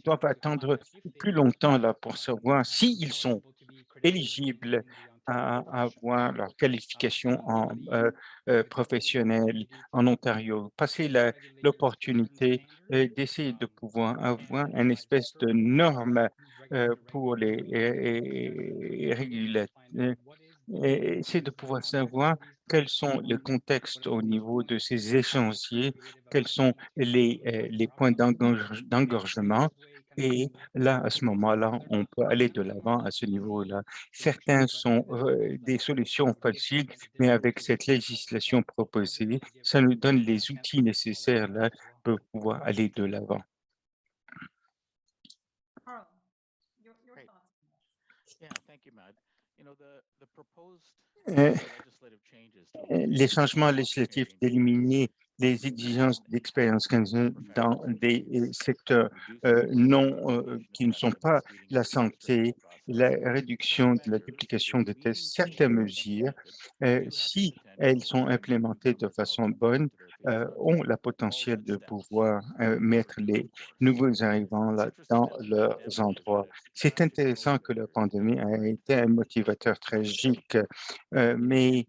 doivent attendre plus longtemps là pour savoir s'ils sont éligibles à avoir leur qualification en professionnel en Ontario. Passer l'opportunité d'essayer de pouvoir avoir une espèce de norme pour les régulateurs et c'est de pouvoir savoir quels sont les contextes au niveau de ces échéanciers, quels sont les points d'engorgement. Et là, à ce moment-là, on peut aller de l'avant à ce niveau-là. Certains sont des solutions faciles, mais avec cette législation proposée, ça nous donne les outils nécessaires là pour pouvoir aller de l'avant. Euh, les changements législatifs d'éliminer les exigences d'expérience canadienne dans des secteurs non, qui ne sont pas la santé, la réduction de la duplication des tests, certaines mesures, si elles sont implémentées de façon bonne, ont la potentiel de pouvoir mettre les nouveaux arrivants là, dans leurs endroits. C'est intéressant que la pandémie a été un motivateur tragique mais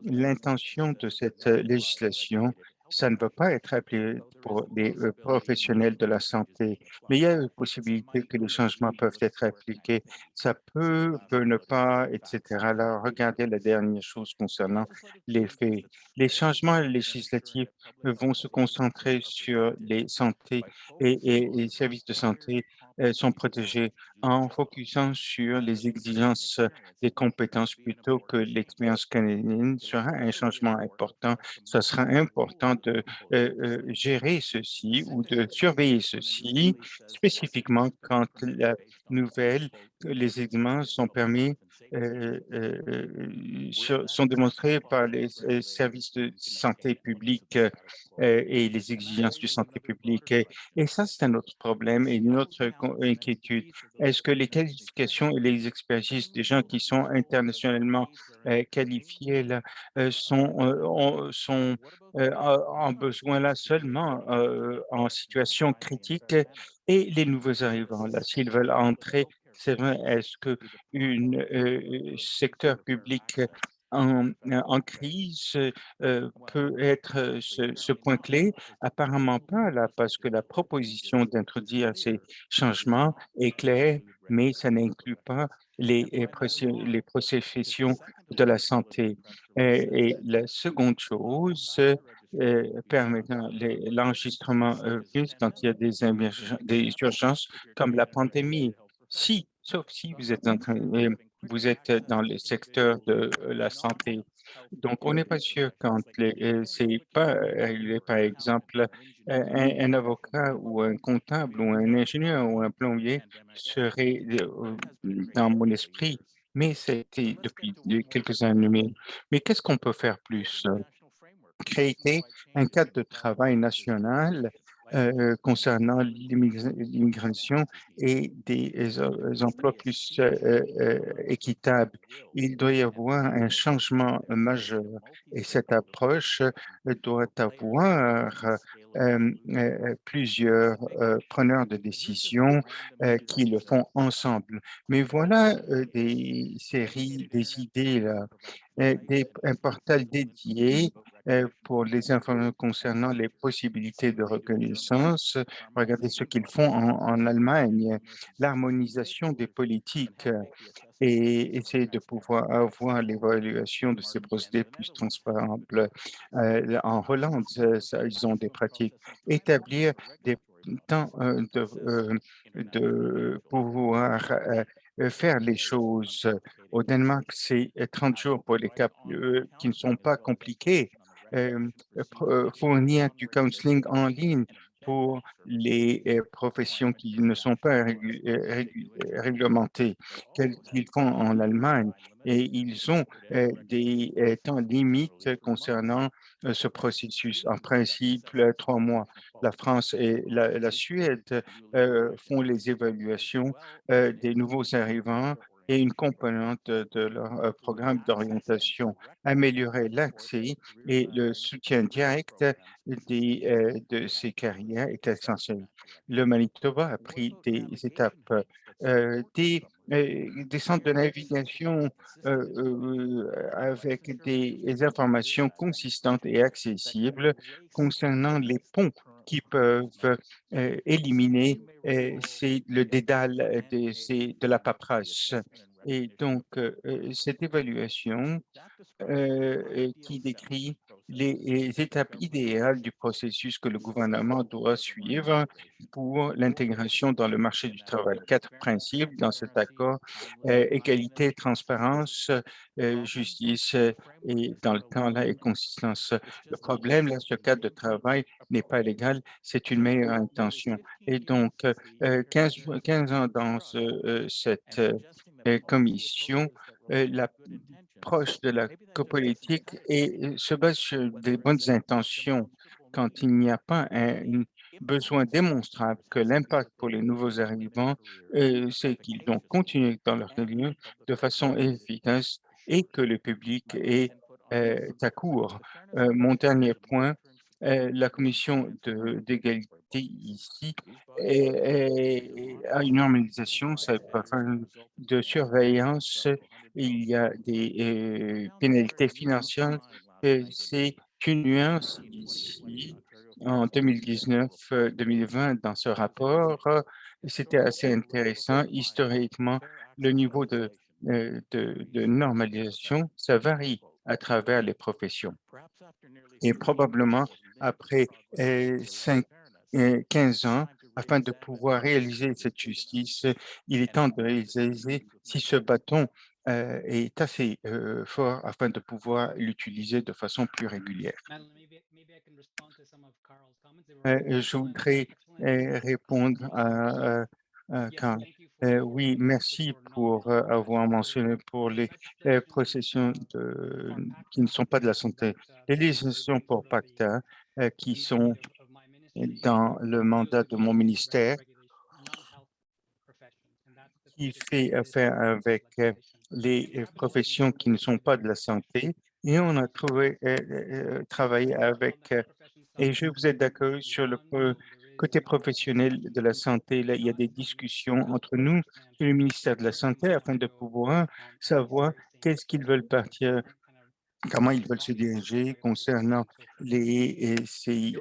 l'intention de cette législation Ça ne va pas être appelé pour les professionnels de la santé, mais il y a une possibilité que les changements peuvent être appliqués. Ça peut ne pas, etc. Alors, regardez la dernière chose concernant les faits. Les changements législatifs vont se concentrer sur les santé et les services de santé sont protégés en focusant sur les exigences des compétences plutôt que l'expérience canadienne sera un changement important. Ce sera important de gérer ceci ou de surveiller ceci, spécifiquement quand la nouvelle, que les examens sont permis, sont démontrés par les services de santé publique et les exigences de santé publique. Et ça, c'est un autre problème et une autre inquiétude. Est-ce que les qualifications et les expertises des gens qui sont internationalement qualifiés là, sont en besoin là seulement en situation critique et les nouveaux arrivants là, s'ils veulent entrer, c'est vrai, est-ce que une secteur public en crise peut être ce point clé? Apparemment pas là, parce que la proposition d'introduire ces changements est claire, mais ça n'inclut pas les professions de la santé. Et la seconde chose, permettant l'enregistrement vif quand il y a des urgences comme la pandémie. Si, sauf si vous êtes vous êtes dans le secteur de la santé. Donc, on n'est pas sûr quand c'est pas réglé, par exemple, un avocat ou un comptable ou un ingénieur ou un plombier serait dans mon esprit, mais c'était depuis quelques années. Mais qu'est-ce qu'on peut faire plus? Créer un cadre de travail national concernant l'immigration et des emplois plus équitables. Il doit y avoir un changement majeur et cette approche doit avoir plusieurs preneurs de décision qui le font ensemble. Mais voilà des séries, des idées là, un portal dédié pour les informations concernant les possibilités de reconnaissance. Regardez ce qu'ils font en Allemagne, l'harmonisation des politiques et essayer de pouvoir avoir l'évaluation de ces procédés plus transparentes. En Hollande, ils ont des pratiques. Établir des temps de pouvoir faire les choses. Au Danemark, c'est 30 jours pour les cas qui ne sont pas compliqués. Fournir du counseling en ligne pour les professions qui ne sont pas réglementées, qu'ils font en Allemagne. Et ils ont des temps limites concernant ce processus. En principe, 3 mois. La France et la Suède font les évaluations des nouveaux arrivants et une composante de leur programme d'orientation, améliorer l'accès et le soutien direct de ces carrières est essentiel. Le Manitoba a pris des étapes, des centres de navigation avec des informations consistantes et accessibles concernant les ponts qui peuvent éliminer le dédale de la paperasse. Et donc, cette évaluation et qui décrit les étapes idéales du processus que le gouvernement doit suivre pour l'intégration dans le marché du travail. 4 principes dans cet accord, égalité, transparence, justice et dans le temps là et consistance. Le problème là, ce cadre de travail n'est pas légal, c'est une meilleure intention. Et donc, 15 ans dans cette commission, la proche de la politique et se base sur des bonnes intentions quand il n'y a pas besoin démontrable que l'impact pour les nouveaux arrivants, c'est qu'ils vont continuer dans leur lieu de façon efficace et que le public est à court. Mon dernier point, la commission d'égalité ici a une normalisation, ça peut faire de surveillance il y a des pénalités financières, c'est une nuance ici en 2019-2020 dans ce rapport. C'était assez intéressant. Historiquement, le niveau de normalisation, ça varie à travers les professions. Et probablement après 5, 15 ans, afin de pouvoir réaliser cette justice, il est temps de réaliser si ce bâton est assez fort afin de pouvoir l'utiliser de façon plus régulière. Je voudrais répondre à Karl. Oui, merci pour avoir mentionné pour les processions qui ne sont pas de la santé. Les législations pour PACTA qui sont dans le mandat de mon ministère, qui fait affaire avec les professions qui ne sont pas de la santé. Et on a travaillé avec et je vous êtes d'accord sur le côté professionnel de la santé. Là, il y a des discussions entre nous et le ministère de la Santé afin de pouvoir savoir qu'est-ce qu'ils veulent partir, comment ils veulent se diriger concernant ces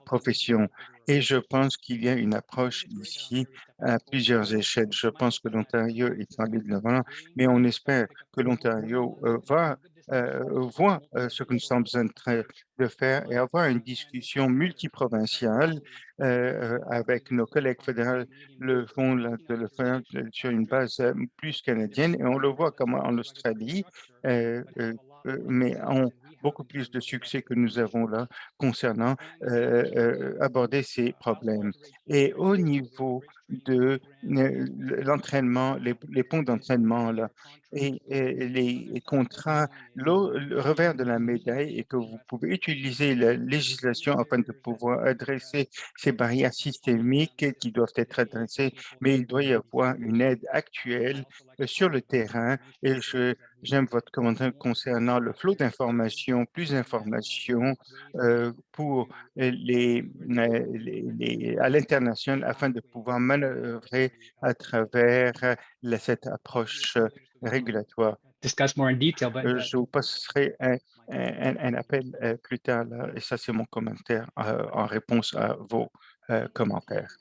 professions. Et je pense qu'il y a une approche ici à plusieurs échelles. Je pense que l'Ontario est allé de l'avant, mais on espère que l'Ontario va voir ce que nous sommes en train de faire et avoir une discussion multiprovinciale avec nos collègues fédéraux le font de le faire sur une base plus canadienne et on le voit comme en Australie mais ont beaucoup plus de succès que nous avons là concernant aborder ces problèmes. Et au niveau de l'entraînement, les ponts d'entraînement là, et les contrats, le revers de la médaille est que vous pouvez utiliser la législation afin de pouvoir adresser ces barrières systémiques qui doivent être adressées, mais il doit y avoir une aide actuelle sur le terrain et j'aime votre commentaire concernant le flot d'informations, plus d'informations pour à l'international afin de pouvoir manœuvrer à travers cette approche régulatoire. Je vous passerai un appel plus tard là, et ça c'est mon commentaire en réponse à vos commentaires.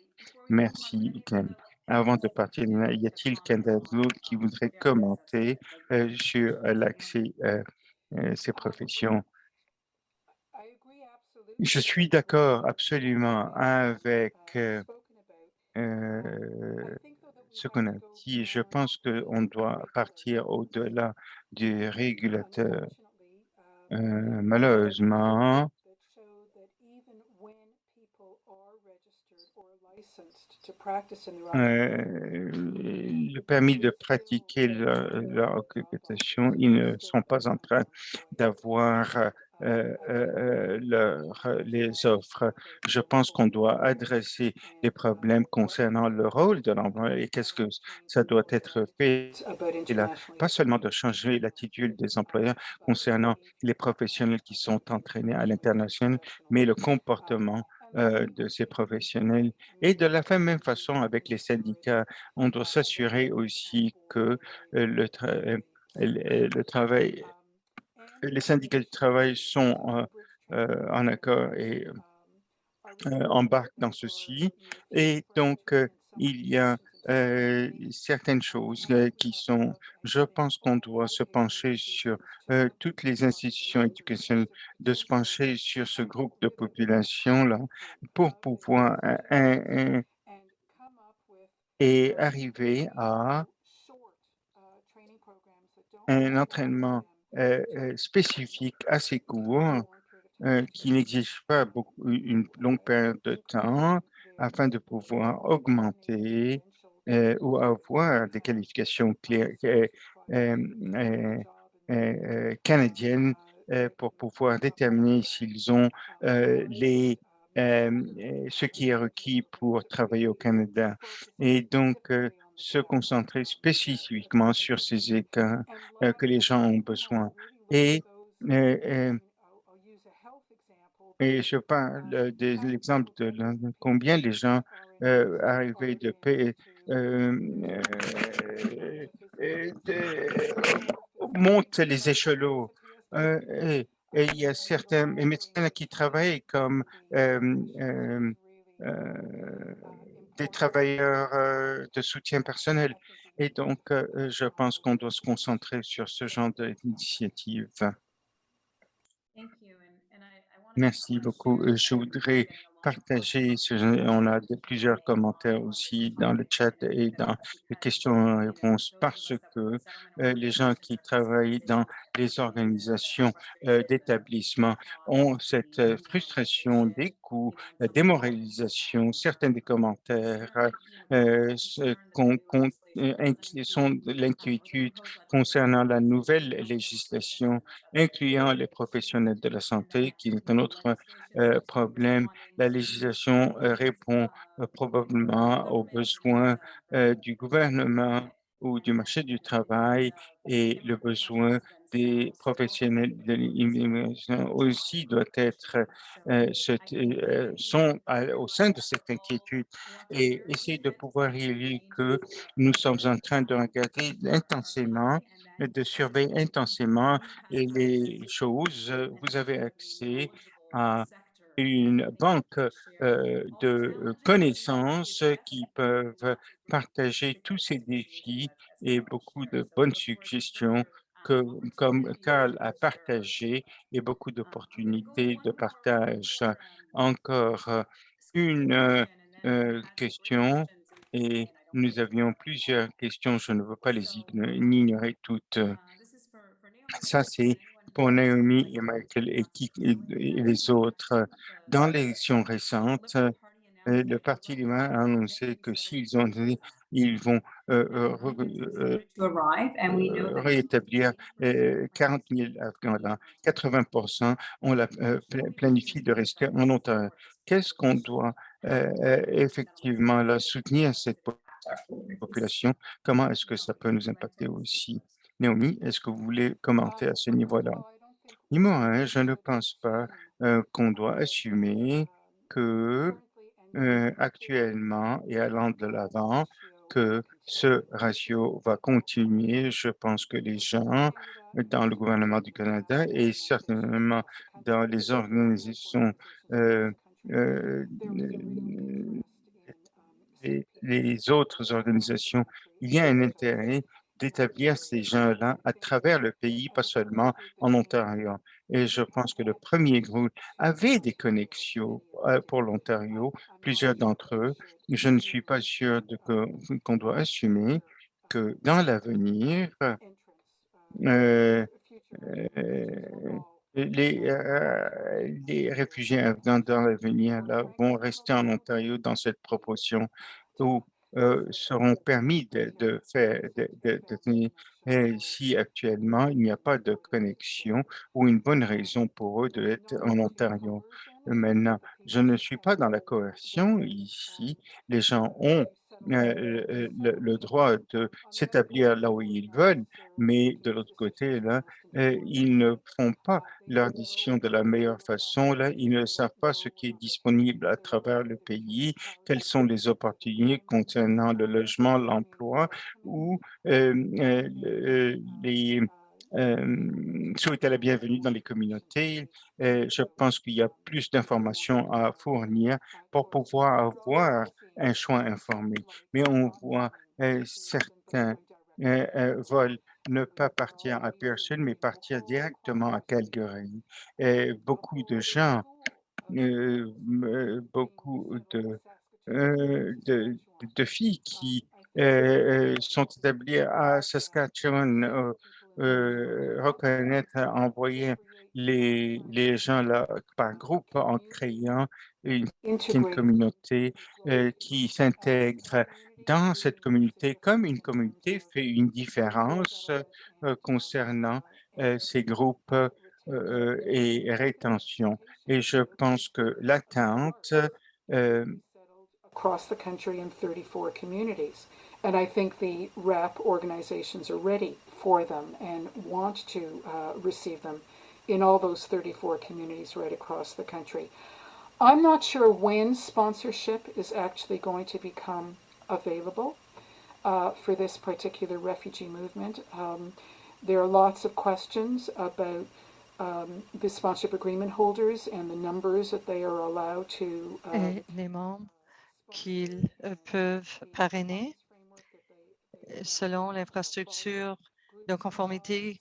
Merci, Ken. Avant de partir, y a-t-il quelqu'un d'autre qui voudrait commenter sur l'accès ces professions? Je suis d'accord absolument avec ce qu'on a dit. Je pense qu'on doit partir au-delà du régulateur. Malheureusement, le permis de pratiquer leur occupation, ils ne sont pas en train d'avoir les offres. Je pense qu'on doit adresser les problèmes concernant le rôle de l'emploi et qu'est-ce que ça doit être fait là, pas seulement de changer l'attitude des employeurs concernant les professionnels qui sont entraînés à l'international, mais le comportement de ces professionnels. Et de la même façon, avec les syndicats, on doit s'assurer aussi que le travail, les syndicats du travail sont en accord et embarquent dans ceci. Et donc, il y a certaines choses qui sont, je pense qu'on doit se pencher sur toutes les institutions éducationnelles, de se pencher sur ce groupe de population-là pour pouvoir et arriver à un entraînement spécifique assez court qui n'exige pas une longue période de temps afin de pouvoir augmenter ou avoir des qualifications claires, euh, euh, canadiennes pour pouvoir déterminer s'ils ont ce qui est requis pour travailler au Canada. Et donc, se concentrer spécifiquement sur ces écarts que les gens ont besoin. Et euh, euh, et je parle de l'exemple combien les gens arrivés de paix montent les échelons. Et il y a certains médecins qui travaillent comme euh, euh, euh, des travailleurs de soutien personnel. Et donc, je pense qu'on doit se concentrer sur ce genre d'initiative. Merci beaucoup. Je voudrais partager, on a plusieurs commentaires aussi dans le chat et dans les questions et réponses parce que les gens qui travaillent dans les organisations d'établissement ont cette frustration des coûts, la démoralisation, certains des commentaires sont de l'inquiétude concernant la nouvelle législation incluant les professionnels de la santé, qui est un autre problème. La législation répond probablement aux besoins du gouvernement ou du marché du travail et le besoin des professionnels de l'immigration aussi doit être au sein de cette inquiétude et essayer de pouvoir réaliser que nous sommes en train de regarder intensément, de surveiller intensément et les choses. Vous avez accès à une banque de connaissances qui peuvent partager tous ces défis et beaucoup de bonnes suggestions que, comme Carl a partagé et beaucoup d'opportunités de partage. Encore une question et nous avions plusieurs questions. Je ne veux pas les ignorer toutes. Ça, c'est pour Naomi et Michael et les autres. Dans l'élection récente, le Parti libéral a annoncé que s'ils ont donné, ils vont réétablir 40 000 Afghans. Là. 80% ont planifié de rester en Ontario. Qu'est-ce qu'on doit effectivement là, soutenir cette population? Comment est-ce que ça peut nous impacter aussi? Naomi, est-ce que vous voulez commenter à ce niveau-là? Numéro un, je ne pense pas qu'on doit assumer que actuellement et allant de l'avant, que ce ratio va continuer. Je pense que les gens dans le gouvernement du Canada et certainement dans les organisations euh, euh, les autres organisations, il y a un intérêt d'établir ces gens-là à travers le pays, pas seulement en Ontario. Et je pense que le premier groupe avait des connexions pour l'Ontario, plusieurs d'entre eux. Je ne suis pas sûr qu'on doit assumer que dans l'avenir, euh, euh, les réfugiés afghans dans l'avenir là, vont rester en Ontario dans cette proportion où seront permis de faire de tenir. Et si actuellement il n'y a pas de connexion ou une bonne raison pour eux d'être en Ontario. Maintenant, je ne suis pas dans la coercion ici. Les gens ont le droit de s'établir là où ils veulent, mais de l'autre côté, là, ils ne font pas leur décision de la meilleure façon. Là, ils ne savent pas ce qui est disponible à travers le pays, quelles sont les opportunités concernant le logement, l'emploi ou les souhaiter la bienvenue dans les communautés. Je pense qu'il y a plus d'informations à fournir pour pouvoir avoir un choix informé. Mais on voit certains veulent ne pas partir à Pearson, mais partir directement à Calgary. Et beaucoup de gens, beaucoup de filles qui sont établies à Saskatchewan reconnaître, envoyer les gens là par groupe en créant une petite communauté qui s'intègre dans cette communauté comme une communauté fait une différence concernant ces groupes et rétention. Et je pense que l'attente across the country in 34 communities. And I think the RAP organizations are ready for them and want to receive them in all those 34 communities right across the country. I'm not sure when sponsorship is actually going to become available for this particular refugee movement. There are lots of questions about the sponsorship agreement holders and the numbers that they are allowed to et les membres qu'ils peuvent parrainer selon l'infrastructure de conformité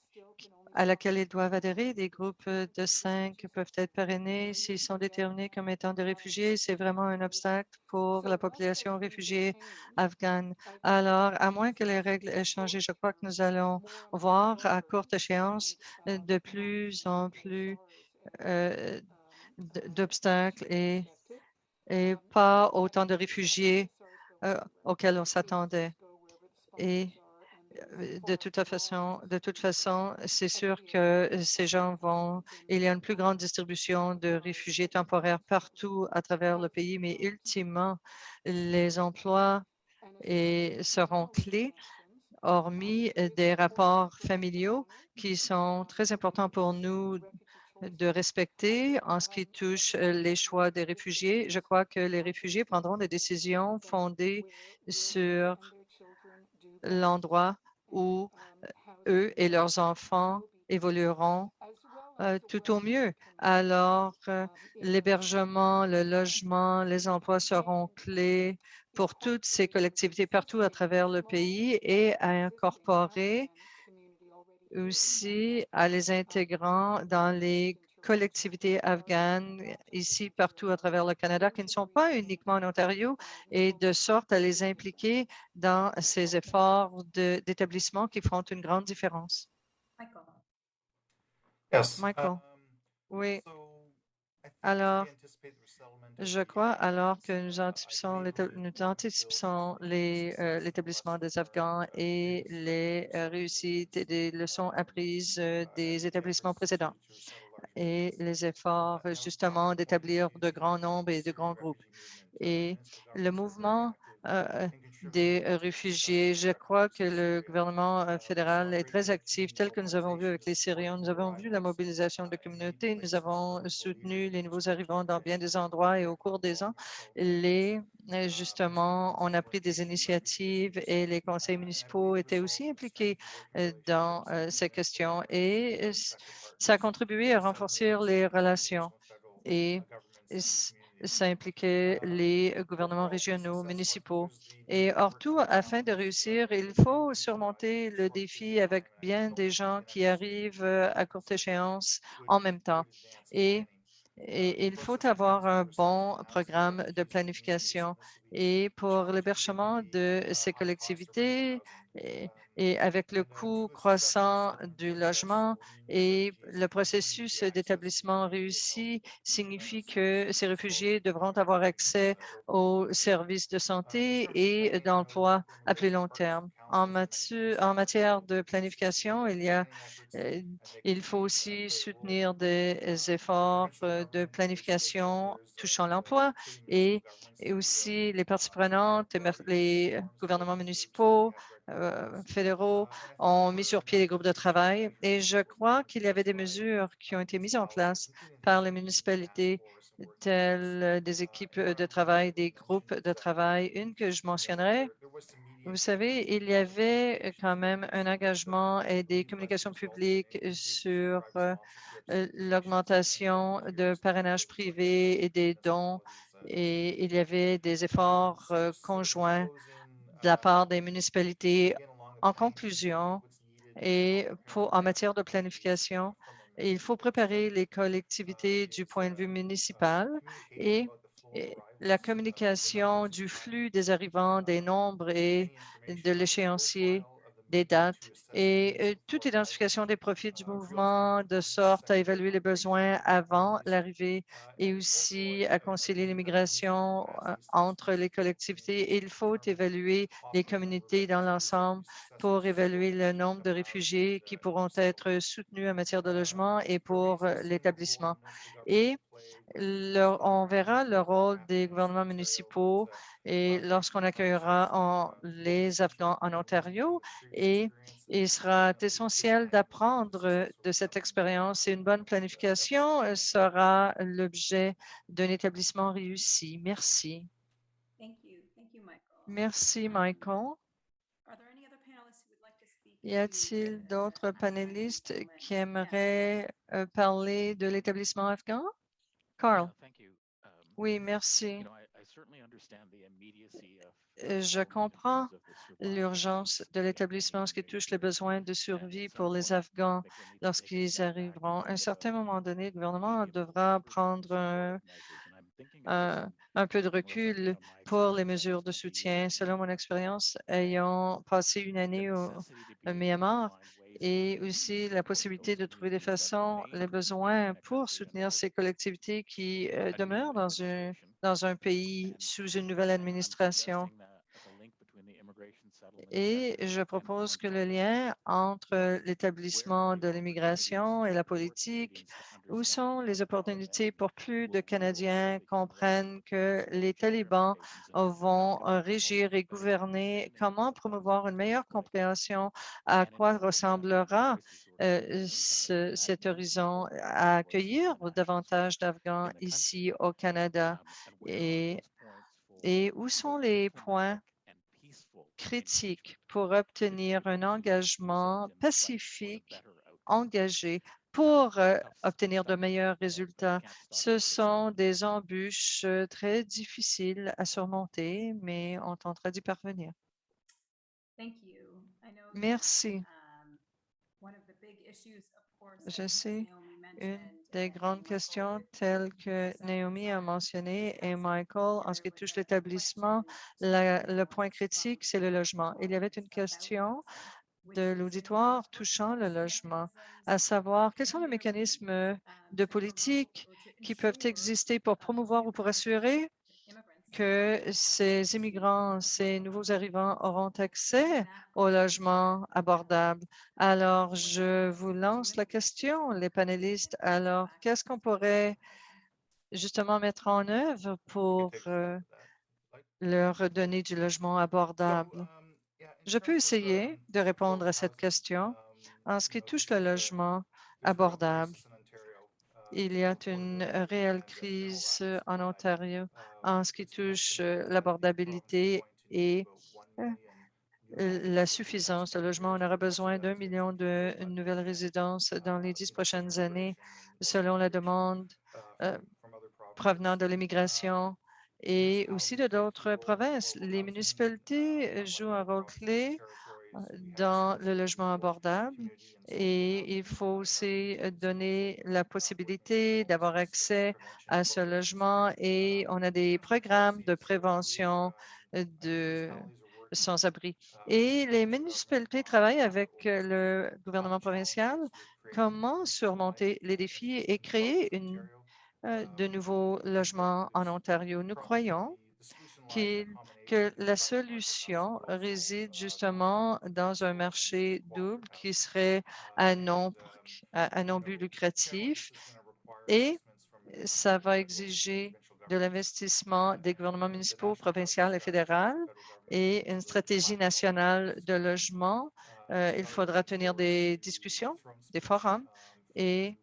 à laquelle ils doivent adhérer. Des groupes de 5 peuvent être parrainés s'ils sont déterminés comme étant des réfugiés. C'est vraiment un obstacle pour la population réfugiée afghane. Alors, à moins que les règles aient changé, je crois que nous allons voir à courte échéance de plus en plus d'obstacles et pas autant de réfugiés auxquels on s'attendait. Et de toute façon, c'est sûr que ces gens il y a une plus grande distribution de réfugiés temporaires partout à travers le pays, mais ultimement, les emplois seront clés, hormis des rapports familiaux qui sont très importants pour nous de respecter en ce qui touche les choix des réfugiés. Je crois que les réfugiés prendront des décisions fondées sur l'endroit où eux et leurs enfants évolueront tout au mieux. Alors, l'hébergement, le logement, les emplois seront clés pour toutes ces collectivités partout à travers le pays et à incorporer aussi à les intégrant dans les collectivités afghanes ici partout à travers le Canada qui ne sont pas uniquement en Ontario et de sorte à les impliquer dans ces efforts d'établissement qui font une grande différence. Michael, oui. Alors, je crois alors que nous anticipons l'établissement des Afghans et les réussites et des leçons apprises des établissements précédents et les efforts justement d'établir de grands nombres et de grands groupes. Et le mouvement des réfugiés, je crois que le gouvernement fédéral est très actif, tel que nous avons vu avec les Syriens. Nous avons vu la mobilisation de communautés. Nous avons soutenu les nouveaux arrivants dans bien des endroits et au cours des ans, justement, on a pris des initiatives et les conseils municipaux étaient aussi impliqués dans ces questions et ça a contribué à renforcer les relations et ça impliquait les gouvernements régionaux, municipaux. Et hors tout, afin de réussir, il faut surmonter le défi avec bien des gens qui arrivent à courte échéance en même temps. Et il faut avoir un bon programme de planification. Et pour l'hébergement de ces collectivités, et avec le coût croissant du logement et le processus d'établissement réussi signifie que ces réfugiés devront avoir accès aux services de santé et d'emploi à plus long terme. En matière de planification, il faut aussi soutenir des efforts de planification touchant l'emploi et aussi les parties prenantes, les gouvernements municipaux, fédéraux ont mis sur pied des groupes de travail et je crois qu'il y avait des mesures qui ont été mises en place par les municipalités telles des équipes de travail, des groupes de travail. Une que je mentionnerai, vous savez, il y avait quand même un engagement et des communications publiques sur l'augmentation de parrainage privé et des dons. Et il y avait des efforts conjoints de la part des municipalités. En conclusion, en matière de planification, il faut préparer les collectivités du point de vue municipal et la communication du flux des arrivants, des nombres et de l'échéancier, des dates et toute identification des profils du mouvement de sorte à évaluer les besoins avant l'arrivée et aussi à concilier l'immigration entre les collectivités. Il faut évaluer les communautés dans l'ensemble pour évaluer le nombre de réfugiés qui pourront être soutenus en matière de logement et pour l'établissement. Et on verra le rôle des gouvernements municipaux et lorsqu'on accueillera les Afghans en Ontario et il sera essentiel d'apprendre de cette expérience et une bonne planification sera l'objet d'un établissement réussi. Merci. Merci, Michael. Y a-t-il d'autres panélistes qui aimeraient parler de l'établissement afghan? Carl. Oui, merci. Je comprends l'urgence de l'établissement, ce qui touche les besoins de survie pour les Afghans lorsqu'ils arriveront. À un certain moment donné, le gouvernement devra prendre un peu de recul pour les mesures de soutien. Selon mon expérience, ayant passé une année au Myanmar et aussi la possibilité de trouver des façons, les besoins pour soutenir ces collectivités qui demeurent dans un pays sous une nouvelle administration. Et je propose que le lien entre l'établissement de l'immigration et la politique, où sont les opportunités pour plus de Canadiens comprennent que les talibans vont régir et gouverner, comment promouvoir une meilleure compréhension à quoi ressemblera cet horizon, à accueillir davantage d'Afghans ici au Canada et, et où sont les points critiques pour obtenir un engagement pacifique, engagé pour obtenir de meilleurs résultats. Ce sont des embûches très difficiles à surmonter, mais on tentera d'y parvenir. Merci. Je sais, une des grandes questions telles que Naomi a mentionné et Michael, en ce qui touche l'établissement, le point critique, c'est le logement. Il y avait une question de l'auditoire touchant le logement, à savoir quels sont les mécanismes de politique qui peuvent exister pour promouvoir ou pour assurer que ces immigrants, ces nouveaux arrivants auront accès au logement abordable. Alors, je vous lance la question, les panélistes. Alors, qu'est-ce qu'on pourrait justement mettre en œuvre pour leur donner du logement abordable? Je peux essayer de répondre à cette question. En ce qui touche le logement abordable, il y a une réelle crise en Ontario en ce qui touche l'abordabilité et la suffisance de logements. On aura besoin d'1 million de nouvelles résidences dans les 10 prochaines années, selon la demande euh, provenant de l'immigration et aussi de d'autres provinces. Les municipalités jouent un rôle clé dans le logement abordable et il faut aussi donner la possibilité d'avoir accès à ce logement et on a des programmes de prévention de sans-abri. Et les municipalités travaillent avec le gouvernement provincial comment surmonter les défis et créer de nouveaux logements en Ontario. Nous croyons que la solution réside justement dans un marché double qui serait à non but lucratif et ça va exiger de l'investissement des gouvernements municipaux, provinciaux et fédéraux et une stratégie nationale de logement. Il faudra tenir des discussions, des forums et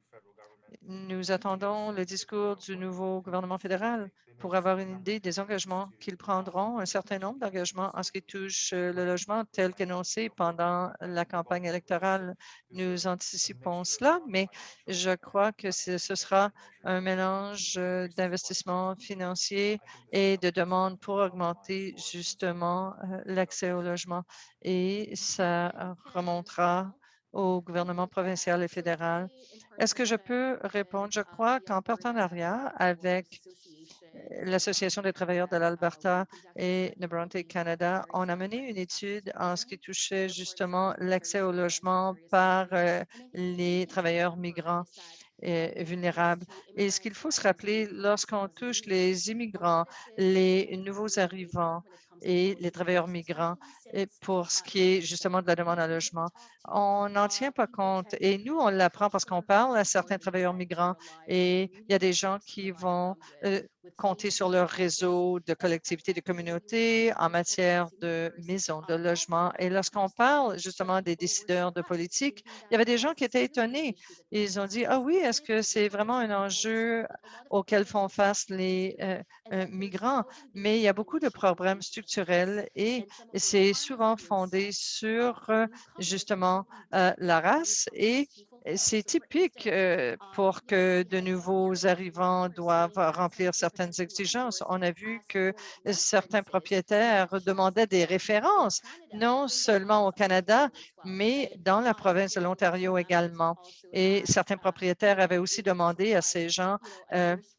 nous attendons le discours du nouveau gouvernement fédéral pour avoir une idée des engagements qu'ils prendront, un certain nombre d'engagements en ce qui touche le logement tel qu'énoncé pendant la campagne électorale. Nous anticipons cela, mais je crois que ce sera un mélange d'investissements financiers et de demandes pour augmenter justement l'accès au logement. Et ça remontera au gouvernement provincial et fédéral. Est-ce que je peux répondre? Je crois qu'en partenariat avec l'Association des travailleurs de l'Alberta et Nebronte Canada, on a mené une étude en ce qui touchait justement l'accès au logement par les travailleurs migrants vulnérables. Et ce qu'il faut se rappeler lorsqu'on touche les immigrants, les nouveaux arrivants et les travailleurs migrants, et pour ce qui est justement de la demande à logement, on n'en tient pas compte. Et nous, on l'apprend parce qu'on parle à certains travailleurs migrants et il y a des gens qui vont compter sur leur réseau de collectivités, de communautés en matière de maisons, de logements. Et lorsqu'on parle justement des décideurs de politique, il y avait des gens qui étaient étonnés. Ils ont dit, ah oui, est-ce que c'est vraiment un enjeu auquel font face les migrants? Mais il y a beaucoup de problèmes structurels et c'est souvent fondé sur justement la race et c'est typique pour que de nouveaux arrivants doivent remplir certaines exigences. On a vu que certains propriétaires demandaient des références, non seulement au Canada, mais dans la province de l'Ontario également. Et certains propriétaires avaient aussi demandé à ces gens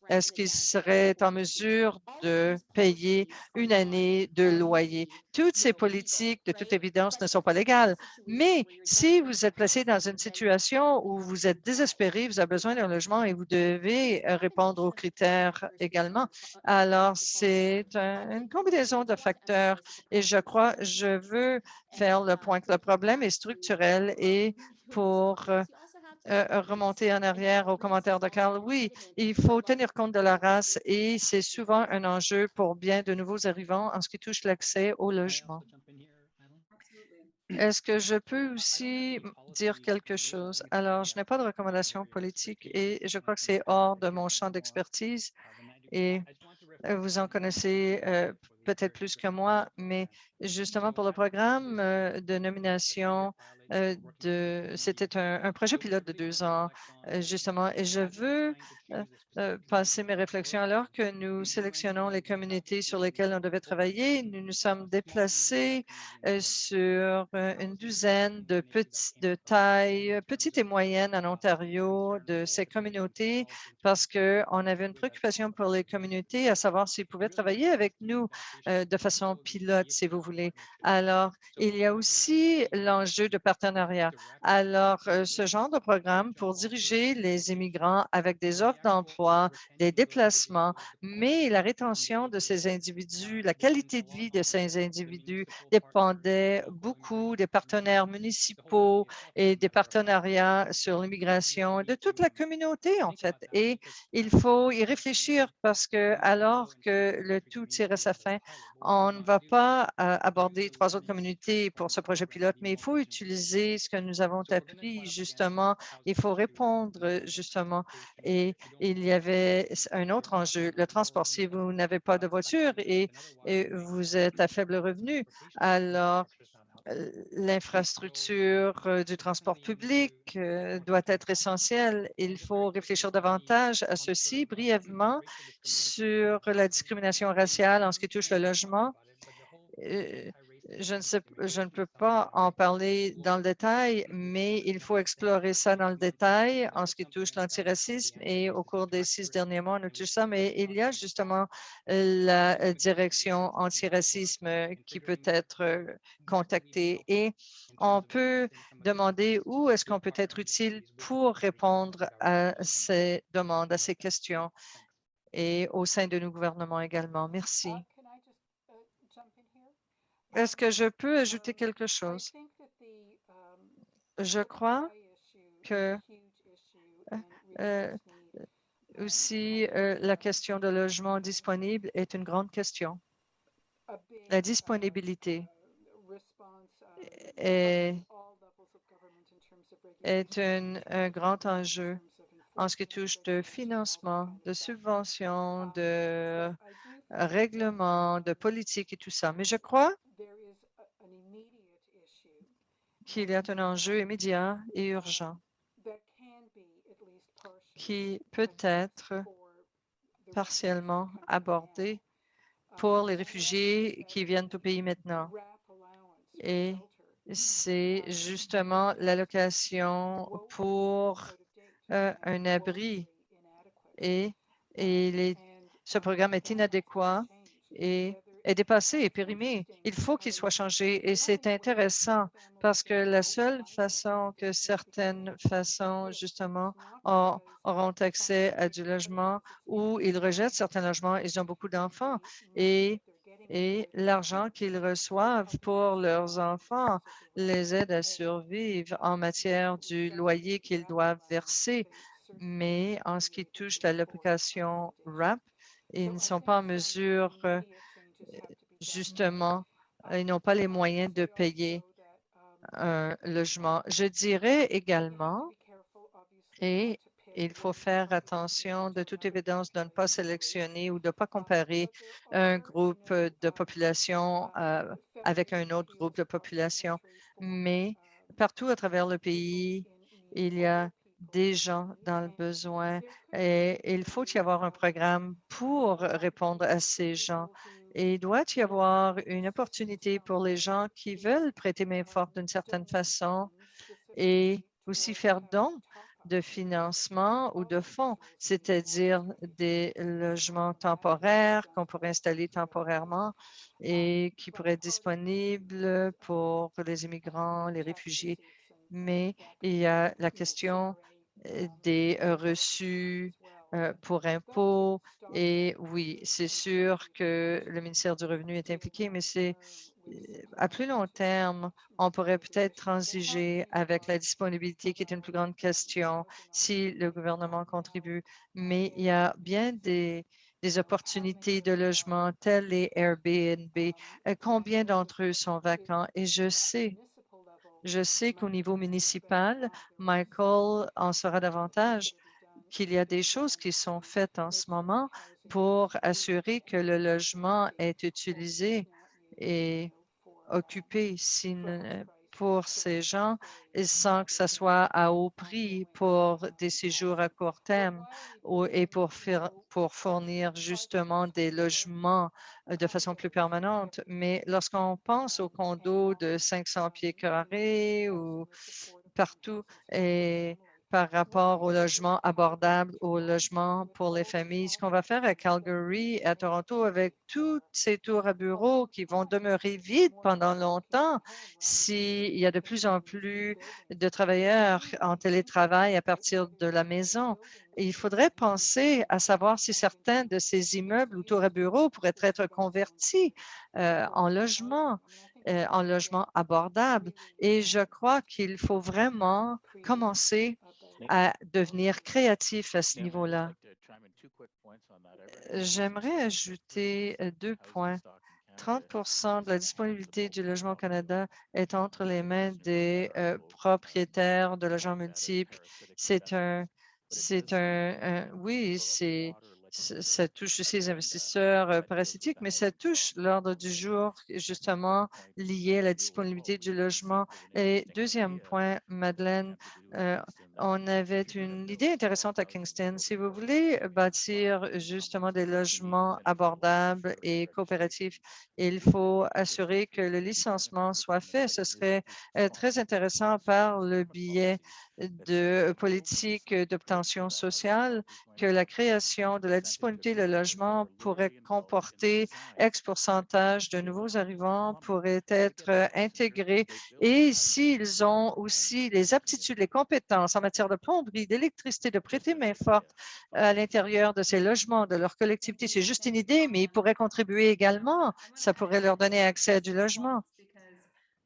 est-ce qu'ils seraient en mesure de payer une année de loyer. Toutes ces politiques, de toute évidence, ne sont pas légales. Mais si vous êtes placé dans une situation où vous êtes désespéré, vous avez besoin d'un logement et vous devez répondre aux critères également, alors c'est une combinaison de facteurs. Et je veux faire le point que le problème est structurel et pour remonter en arrière aux commentaires de Carl, oui, il faut tenir compte de la race et c'est souvent un enjeu pour bien de nouveaux arrivants en ce qui touche l'accès au logement. Est-ce que je peux aussi dire quelque chose? Alors, je n'ai pas de recommandation politique et je crois que c'est hors de mon champ d'expertise et vous en connaissez peut-être plus que moi, mais justement pour le programme de nomination, c'était un projet pilote de 2 ans, justement, et je veux passer mes réflexions alors que nous sélectionnons les communautés sur lesquelles on devait travailler. Nous nous sommes déplacés sur une douzaine de taille petite et moyenne en Ontario de ces communautés parce qu'on avait une préoccupation pour les communautés à savoir s'ils pouvaient travailler avec nous de façon pilote, si vous voulez. Alors, il y a aussi l'enjeu de partenariat. Alors, ce genre de programme pour diriger les immigrants avec des offres d'emploi, des déplacements, mais la rétention de ces individus, la qualité de vie de ces individus dépendait beaucoup des partenaires municipaux et des partenariats sur l'immigration de toute la communauté, en fait. Et il faut y réfléchir parce que alors que le tout tire à sa fin, on ne va pas aborder 3 autres communautés pour ce projet pilote, mais il faut utiliser ce que nous avons appris, justement. Il faut répondre, justement. Et il y avait un autre enjeu, le transport. Si vous n'avez pas de voiture et vous êtes à faible revenu, alors l'infrastructure du transport public doit être essentielle. Il faut réfléchir davantage à ceci brièvement sur la discrimination raciale en ce qui touche le logement. Euh, je ne peux pas en parler dans le détail, mais il faut explorer ça dans le détail en ce qui touche l'antiracisme. Et au cours des 6 derniers mois, on a touché ça, mais il y a justement la direction antiracisme qui peut être contactée. Et on peut demander où est-ce qu'on peut être utile pour répondre à ces demandes, à ces questions et au sein de nos gouvernements également. Merci. Can I just jump in here? Est-ce que je peux ajouter quelque chose? Je crois que euh, aussi la question de logement disponible est une grande question. La disponibilité est un grand enjeu en ce qui touche de financement, de subventions, de règlements, de politique et tout ça. Mais je crois qu'il y a un enjeu immédiat et urgent qui peut être partiellement abordé pour les réfugiés qui viennent au pays maintenant. Et c'est justement l'allocation pour un abri. Et ce programme est inadéquat et est dépassé et périmé. Il faut qu'il soit changé et c'est intéressant parce que la seule façon que certaines façons, justement, auront accès à du logement ou ils rejettent certains logements, ils ont beaucoup d'enfants et et l'argent qu'ils reçoivent pour leurs enfants les aide à survivre en matière du loyer qu'ils doivent verser. Mais en ce qui touche à l'application RAP, ils ne sont pas en mesure, justement, ils n'ont pas les moyens de payer un logement. Je dirais également, et il faut faire attention de toute évidence de ne pas sélectionner ou de ne pas comparer un groupe de population avec un autre groupe de population. Mais partout à travers le pays, il y a des gens dans le besoin et il faut y avoir un programme pour répondre à ces gens. Et il doit y avoir une opportunité pour les gens qui veulent prêter main forte d'une certaine façon et aussi faire don de financement ou de fonds, c'est-à-dire des logements temporaires qu'on pourrait installer temporairement et qui pourraient être disponibles pour les immigrants, les réfugiés. Mais il y a la question des reçus pour impôts. Et oui, c'est sûr que le ministère du Revenu est impliqué, mais c'est à plus long terme, on pourrait peut-être transiger avec la disponibilité qui est une plus grande question si le gouvernement contribue. Mais il y a bien des opportunités de logement telles les Airbnb. Combien d'entre eux sont vacants? Et je sais qu'au niveau municipal, Michael en saura davantage, qu'il y a des choses qui sont faites en ce moment pour assurer que le logement est utilisé et occupé pour ces gens et sans que ça soit à haut prix pour des séjours à court terme et pour fournir justement des logements de façon plus permanente. Mais lorsqu'on pense aux condos de 500 pieds carrés ou partout et par rapport au logement abordable, au logement pour les familles. Ce qu'on va faire à Calgary et à Toronto avec toutes ces tours à bureaux qui vont demeurer vides pendant longtemps s'il y a de plus en plus de travailleurs en télétravail à partir de la maison. Et il faudrait penser à savoir si certains de ces immeubles ou tours à bureaux pourraient être convertis en logement abordable. Et je crois qu'il faut vraiment commencer à devenir créatif à ce niveau-là. J'aimerais ajouter 2 points. 30 de la disponibilité du logement au Canada est entre les mains des propriétaires de logements multiples. Oui, ça touche aussi les investisseurs parasitiques, mais ça touche l'ordre du jour justement lié à la disponibilité du logement. Et deuxième point, Madeleine, euh, on avait une idée intéressante à Kingston. Si vous voulez bâtir justement des logements abordables et coopératifs, il faut assurer que le licenciement soit fait. Ce serait très intéressant par le biais de politiques d'obtention sociale que la création de la disponibilité de logement pourrait comporter X pourcentage de nouveaux arrivants pourraient être intégrés et s'ils ont aussi les aptitudes, les compétences en matière de plomberie, d'électricité, de prêter main forte à l'intérieur de ces logements, de leur collectivité. C'est juste une idée, mais ils pourraient contribuer également. Ça pourrait leur donner accès à du logement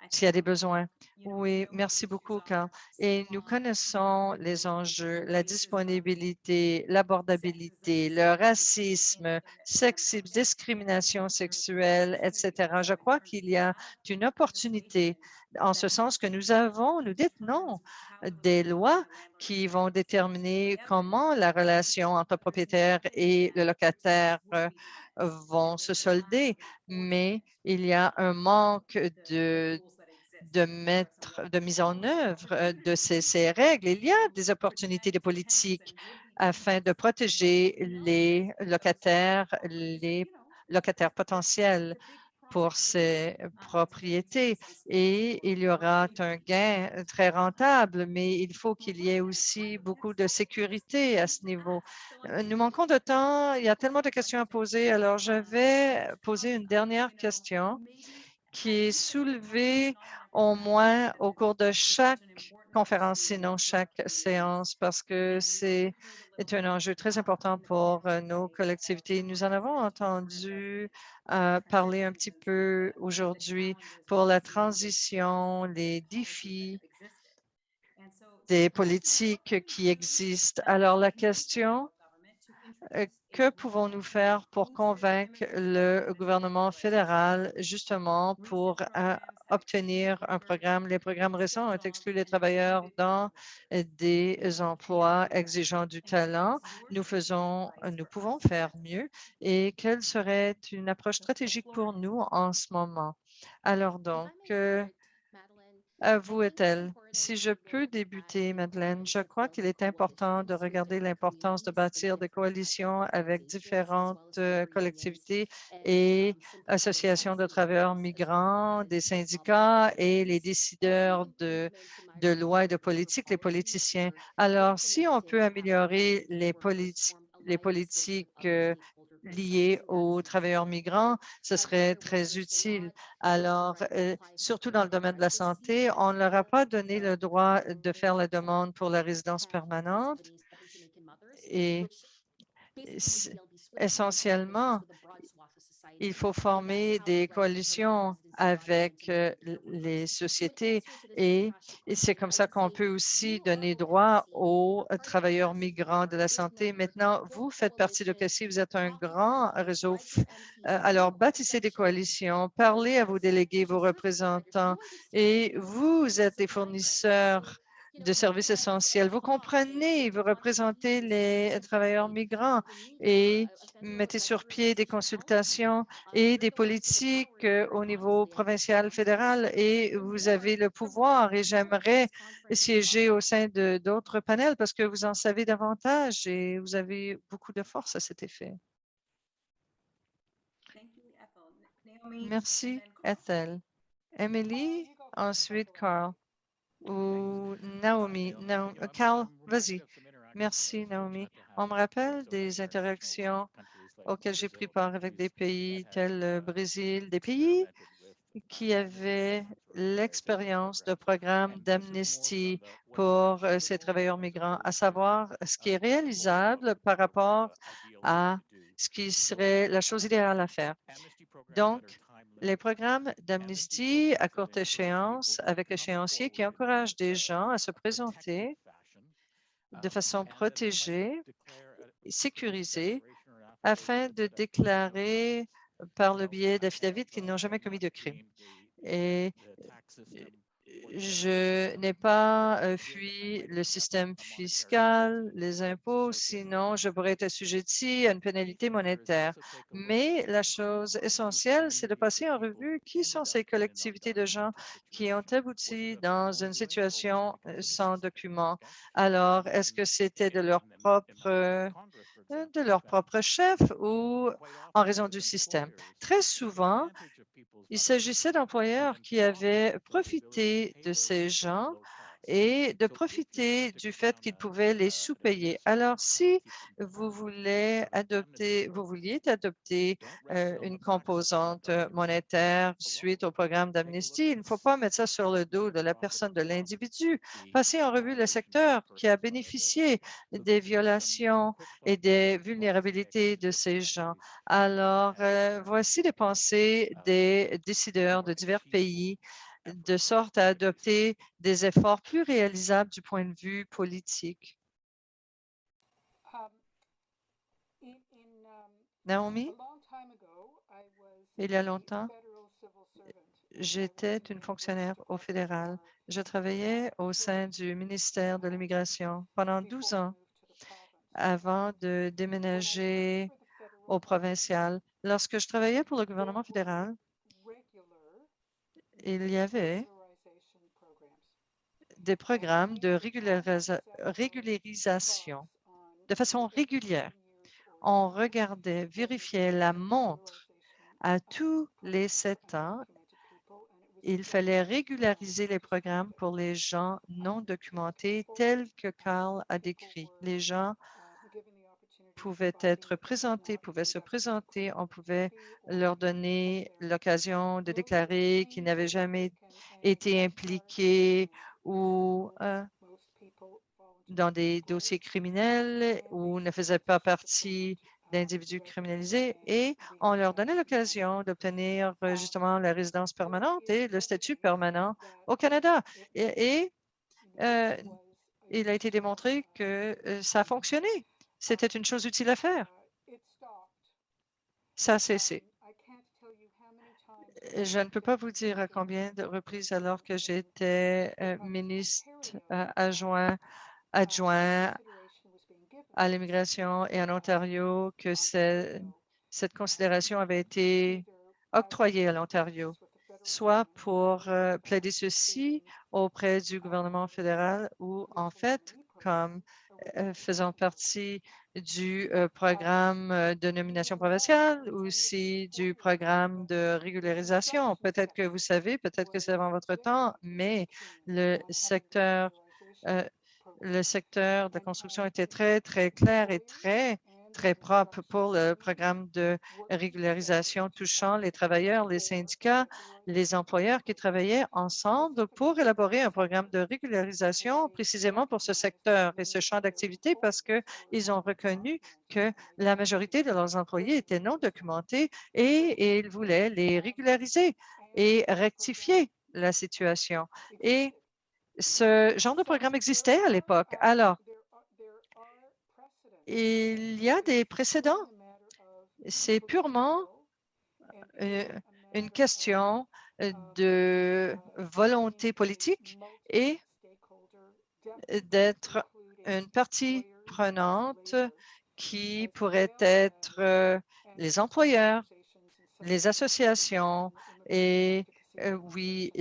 s'il y a des besoins. Oui, merci beaucoup, Carl. Et nous connaissons les enjeux, la disponibilité, l'abordabilité, le racisme, sexisme, discrimination sexuelle, etc. Je crois qu'il y a une opportunité en ce sens que nous détenons des lois qui vont déterminer comment la relation entre propriétaire et le locataire vont se solder, mais il y a un manque de mise en œuvre de ces règles. Il y a des opportunités de politique afin de protéger les locataires potentiels pour ces propriétés et il y aura un gain très rentable, mais il faut qu'il y ait aussi beaucoup de sécurité à ce niveau. Nous manquons de temps. Il y a tellement de questions à poser. Alors, je vais poser une dernière question qui est soulevé au moins au cours de chaque conférence, sinon chaque séance, parce que c'est un enjeu très important pour nos collectivités. Nous en avons entendu parler un petit peu aujourd'hui pour la transition, les défis des politiques qui existent. Alors, la question, que pouvons-nous faire pour convaincre le gouvernement fédéral justement pour obtenir un programme? Les programmes récents ont exclu les travailleurs dans des emplois exigeant du talent. Nous pouvons faire mieux. Et quelle serait une approche stratégique pour nous en ce moment? Alors donc, à vous est-elle? Si je peux débuter, Madeleine, je crois qu'il est important de regarder l'importance de bâtir des coalitions avec différentes collectivités et associations de travailleurs migrants, des syndicats et les décideurs de lois et de politique, les politiciens. Alors, si on peut améliorer les politiques liées aux travailleurs migrants, ce serait très utile. Alors, surtout dans le domaine de la santé, on ne leur a pas donné le droit de faire la demande pour la résidence permanente et essentiellement, il faut former des coalitions avec les sociétés et c'est comme ça qu'on peut aussi donner droit aux travailleurs migrants de la santé. Maintenant, vous faites partie de CACI, vous êtes un grand réseau. Alors, bâtissez des coalitions, parlez à vos délégués, vos représentants et vous êtes des fournisseurs de services essentiels. Vous comprenez, vous représentez les travailleurs migrants et mettez sur pied des consultations et des politiques au niveau provincial, fédéral, et vous avez le pouvoir. Et j'aimerais siéger au sein de d'autres panels parce que vous en savez davantage et vous avez beaucoup de force à cet effet. Merci, Ethel. Emily, ensuite Carl ou Naomi. Carl, vas-y. Merci, Naomi. On me rappelle des interactions auxquelles j'ai pris part avec des pays tels le Brésil, des pays qui avaient l'expérience de programmes d'amnistie pour ces travailleurs migrants, à savoir ce qui est réalisable par rapport à ce qui serait la chose idéale à faire. Donc, les programmes d'amnistie à courte échéance avec échéancier qui encouragent des gens à se présenter de façon protégée et sécurisée afin de déclarer par le biais d'affidavits qu'ils n'ont jamais commis de crime. Et je n'ai pas fui le système fiscal, les impôts, sinon je pourrais être assujetti à une pénalité monétaire. Mais la chose essentielle, c'est de passer en revue qui sont ces collectivités de gens qui ont abouti dans une situation sans document. Alors, est-ce que c'était de leur propre chef ou en raison du système? Très souvent, il s'agissait d'employeurs qui avaient profité de ces gens et de profiter du fait qu'ils pouvaient les sous-payer. Alors, si vous vouliez adopter une composante monétaire suite au programme d'amnistie, il ne faut pas mettre ça sur le dos de la personne, de l'individu. Passez en revue le secteur qui a bénéficié des violations et des vulnérabilités de ces gens. Alors, voici les pensées des décideurs de divers pays de sorte à adopter des efforts plus réalisables du point de vue politique. Naomi, il y a longtemps, j'étais une fonctionnaire au fédéral. Je travaillais au sein du ministère de l'Immigration pendant 12 ans avant de déménager au provincial. Lorsque je travaillais pour le gouvernement fédéral, il y avait des programmes de régularisation de façon régulière. On regardait, vérifiait la montre à tous les 7 ans. Il fallait régulariser les programmes pour les gens non documentés tels que Carl a décrit. Les gens pouvaient être présentés, pouvaient se présenter. On pouvait leur donner l'occasion de déclarer qu'ils n'avaient jamais été impliqués ou dans des dossiers criminels ou ne faisaient pas partie d'individus criminalisés et on leur donnait l'occasion d'obtenir justement la résidence permanente et le statut permanent au Canada. Et il a été démontré que ça a fonctionné. C'était une chose utile à faire. Ça a cessé. Je ne peux pas vous dire à combien de reprises, alors que j'étais ministre adjoint à l'immigration et en Ontario, que cette considération avait été octroyée à l'Ontario, soit pour plaider ceci auprès du gouvernement fédéral ou en fait comme faisant partie du programme de nomination provinciale ou aussi du programme de régularisation. Peut-être que vous savez, peut-être que c'est avant votre temps, mais euh, le secteur de la construction était très, très clair et très, très propre pour le programme de régularisation touchant les travailleurs, les syndicats, les employeurs qui travaillaient ensemble pour élaborer un programme de régularisation précisément pour ce secteur et ce champ d'activité parce qu'ils ont reconnu que la majorité de leurs employés étaient non documentés et ils voulaient les régulariser et rectifier la situation. Et ce genre de programme existait à l'époque. Alors, il y a des précédents. C'est purement une question de volonté politique et d'être une partie prenante qui pourrait être les employeurs, les associations et oui,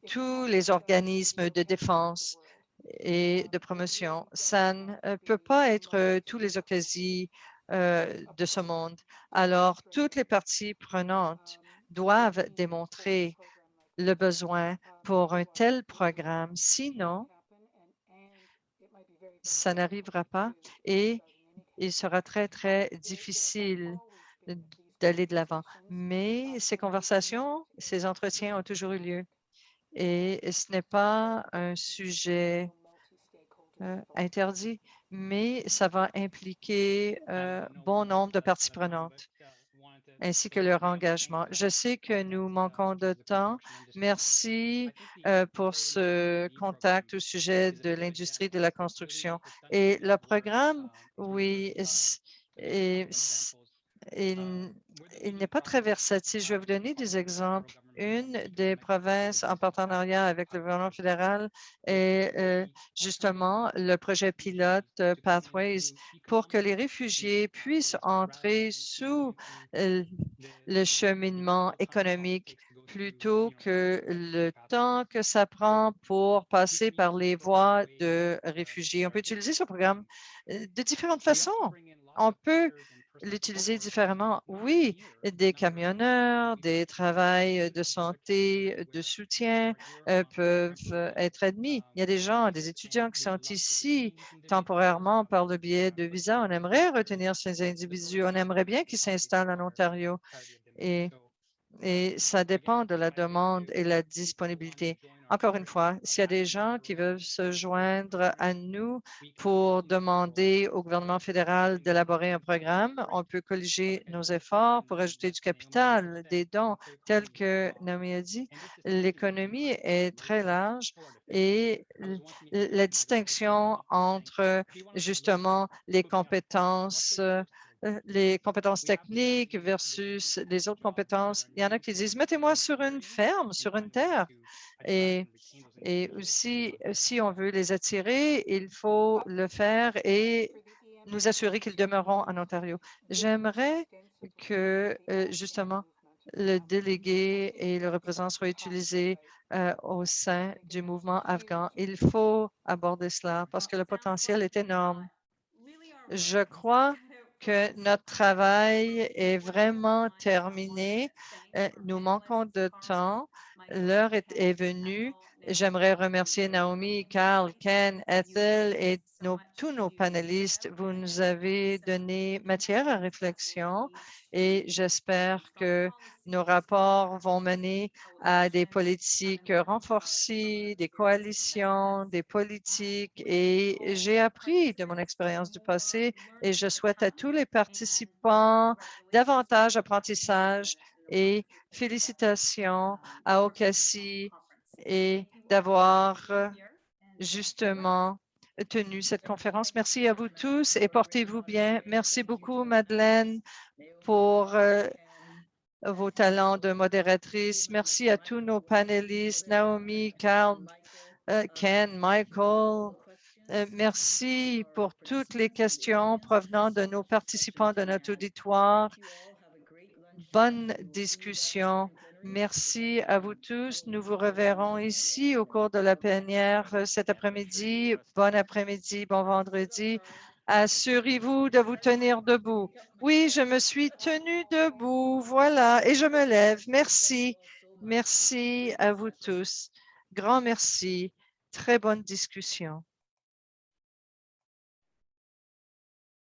tous les organismes de défense et de promotion. Ça ne peut pas être tous les occasions de ce monde. Alors, toutes les parties prenantes doivent démontrer le besoin pour un tel programme. Sinon, ça n'arrivera pas et il sera très, très difficile d'aller de l'avant. Mais ces conversations, ces entretiens ont toujours eu lieu et ce n'est pas un sujet interdit, mais ça va impliquer bon nombre de parties prenantes ainsi que leur engagement. Je sais que nous manquons de temps. Merci pour ce contact au sujet de l'industrie de la construction. Et le programme, oui, il, il n'est pas très versatile. Je vais vous donner des exemples. Une des provinces en partenariat avec le gouvernement fédéral est justement le projet pilote Pathways pour que les réfugiés puissent entrer sous le cheminement économique plutôt que le temps que ça prend pour passer par les voies de réfugiés. On peut utiliser ce programme de différentes façons. On peut l'utiliser différemment. Oui, des camionneurs, des travails de santé, de soutien peuvent être admis. Il y a des gens, des étudiants qui sont ici temporairement par le biais de visa. On aimerait retenir ces individus. On aimerait bien qu'ils s'installent en Ontario. Et ça dépend de la demande et la disponibilité. Encore une fois, s'il y a des gens qui veulent se joindre à nous pour demander au gouvernement fédéral d'élaborer un programme, on peut colléger nos efforts pour ajouter du capital, des dons, tels que Naomi a dit. L'économie est très large et la distinction entre justement les compétences techniques versus les autres compétences. Il y en a qui disent, mettez-moi sur une ferme, sur une terre. Et aussi, si on veut les attirer, il faut le faire et nous assurer qu'ils demeureront en Ontario. J'aimerais que justement le délégué et le représentant soient utilisés au sein du mouvement afghan. Il faut aborder cela parce que le potentiel est énorme. Je crois que notre travail est vraiment terminé. Nous manquons de temps. L'heure est venue. J'aimerais remercier Naomi, Carl, Ken, Ethel et tous nos panélistes. Vous nous avez donné matière à réflexion et j'espère que nos rapports vont mener à des politiques renforcées, des coalitions, des politiques. Et j'ai appris de mon expérience du passé et je souhaite à tous les participants davantage d'apprentissage et félicitations à OCACI et d'avoir justement tenu cette conférence. Merci à vous tous et portez-vous bien. Merci beaucoup, Madeleine, pour vos talents de modératrice. Merci à tous nos panélistes, Naomi, Carl, Ken, Michael. Merci pour toutes les questions provenant de nos participants de notre auditoire. Bonne discussion. Merci à vous tous. Nous vous reverrons ici au cours de la plénière cet après-midi. Bon après-midi, bon vendredi. Assurez-vous de vous tenir debout. Oui, je me suis tenue debout. Voilà, et je me lève. Merci. Merci à vous tous. Grand merci. Très bonne discussion.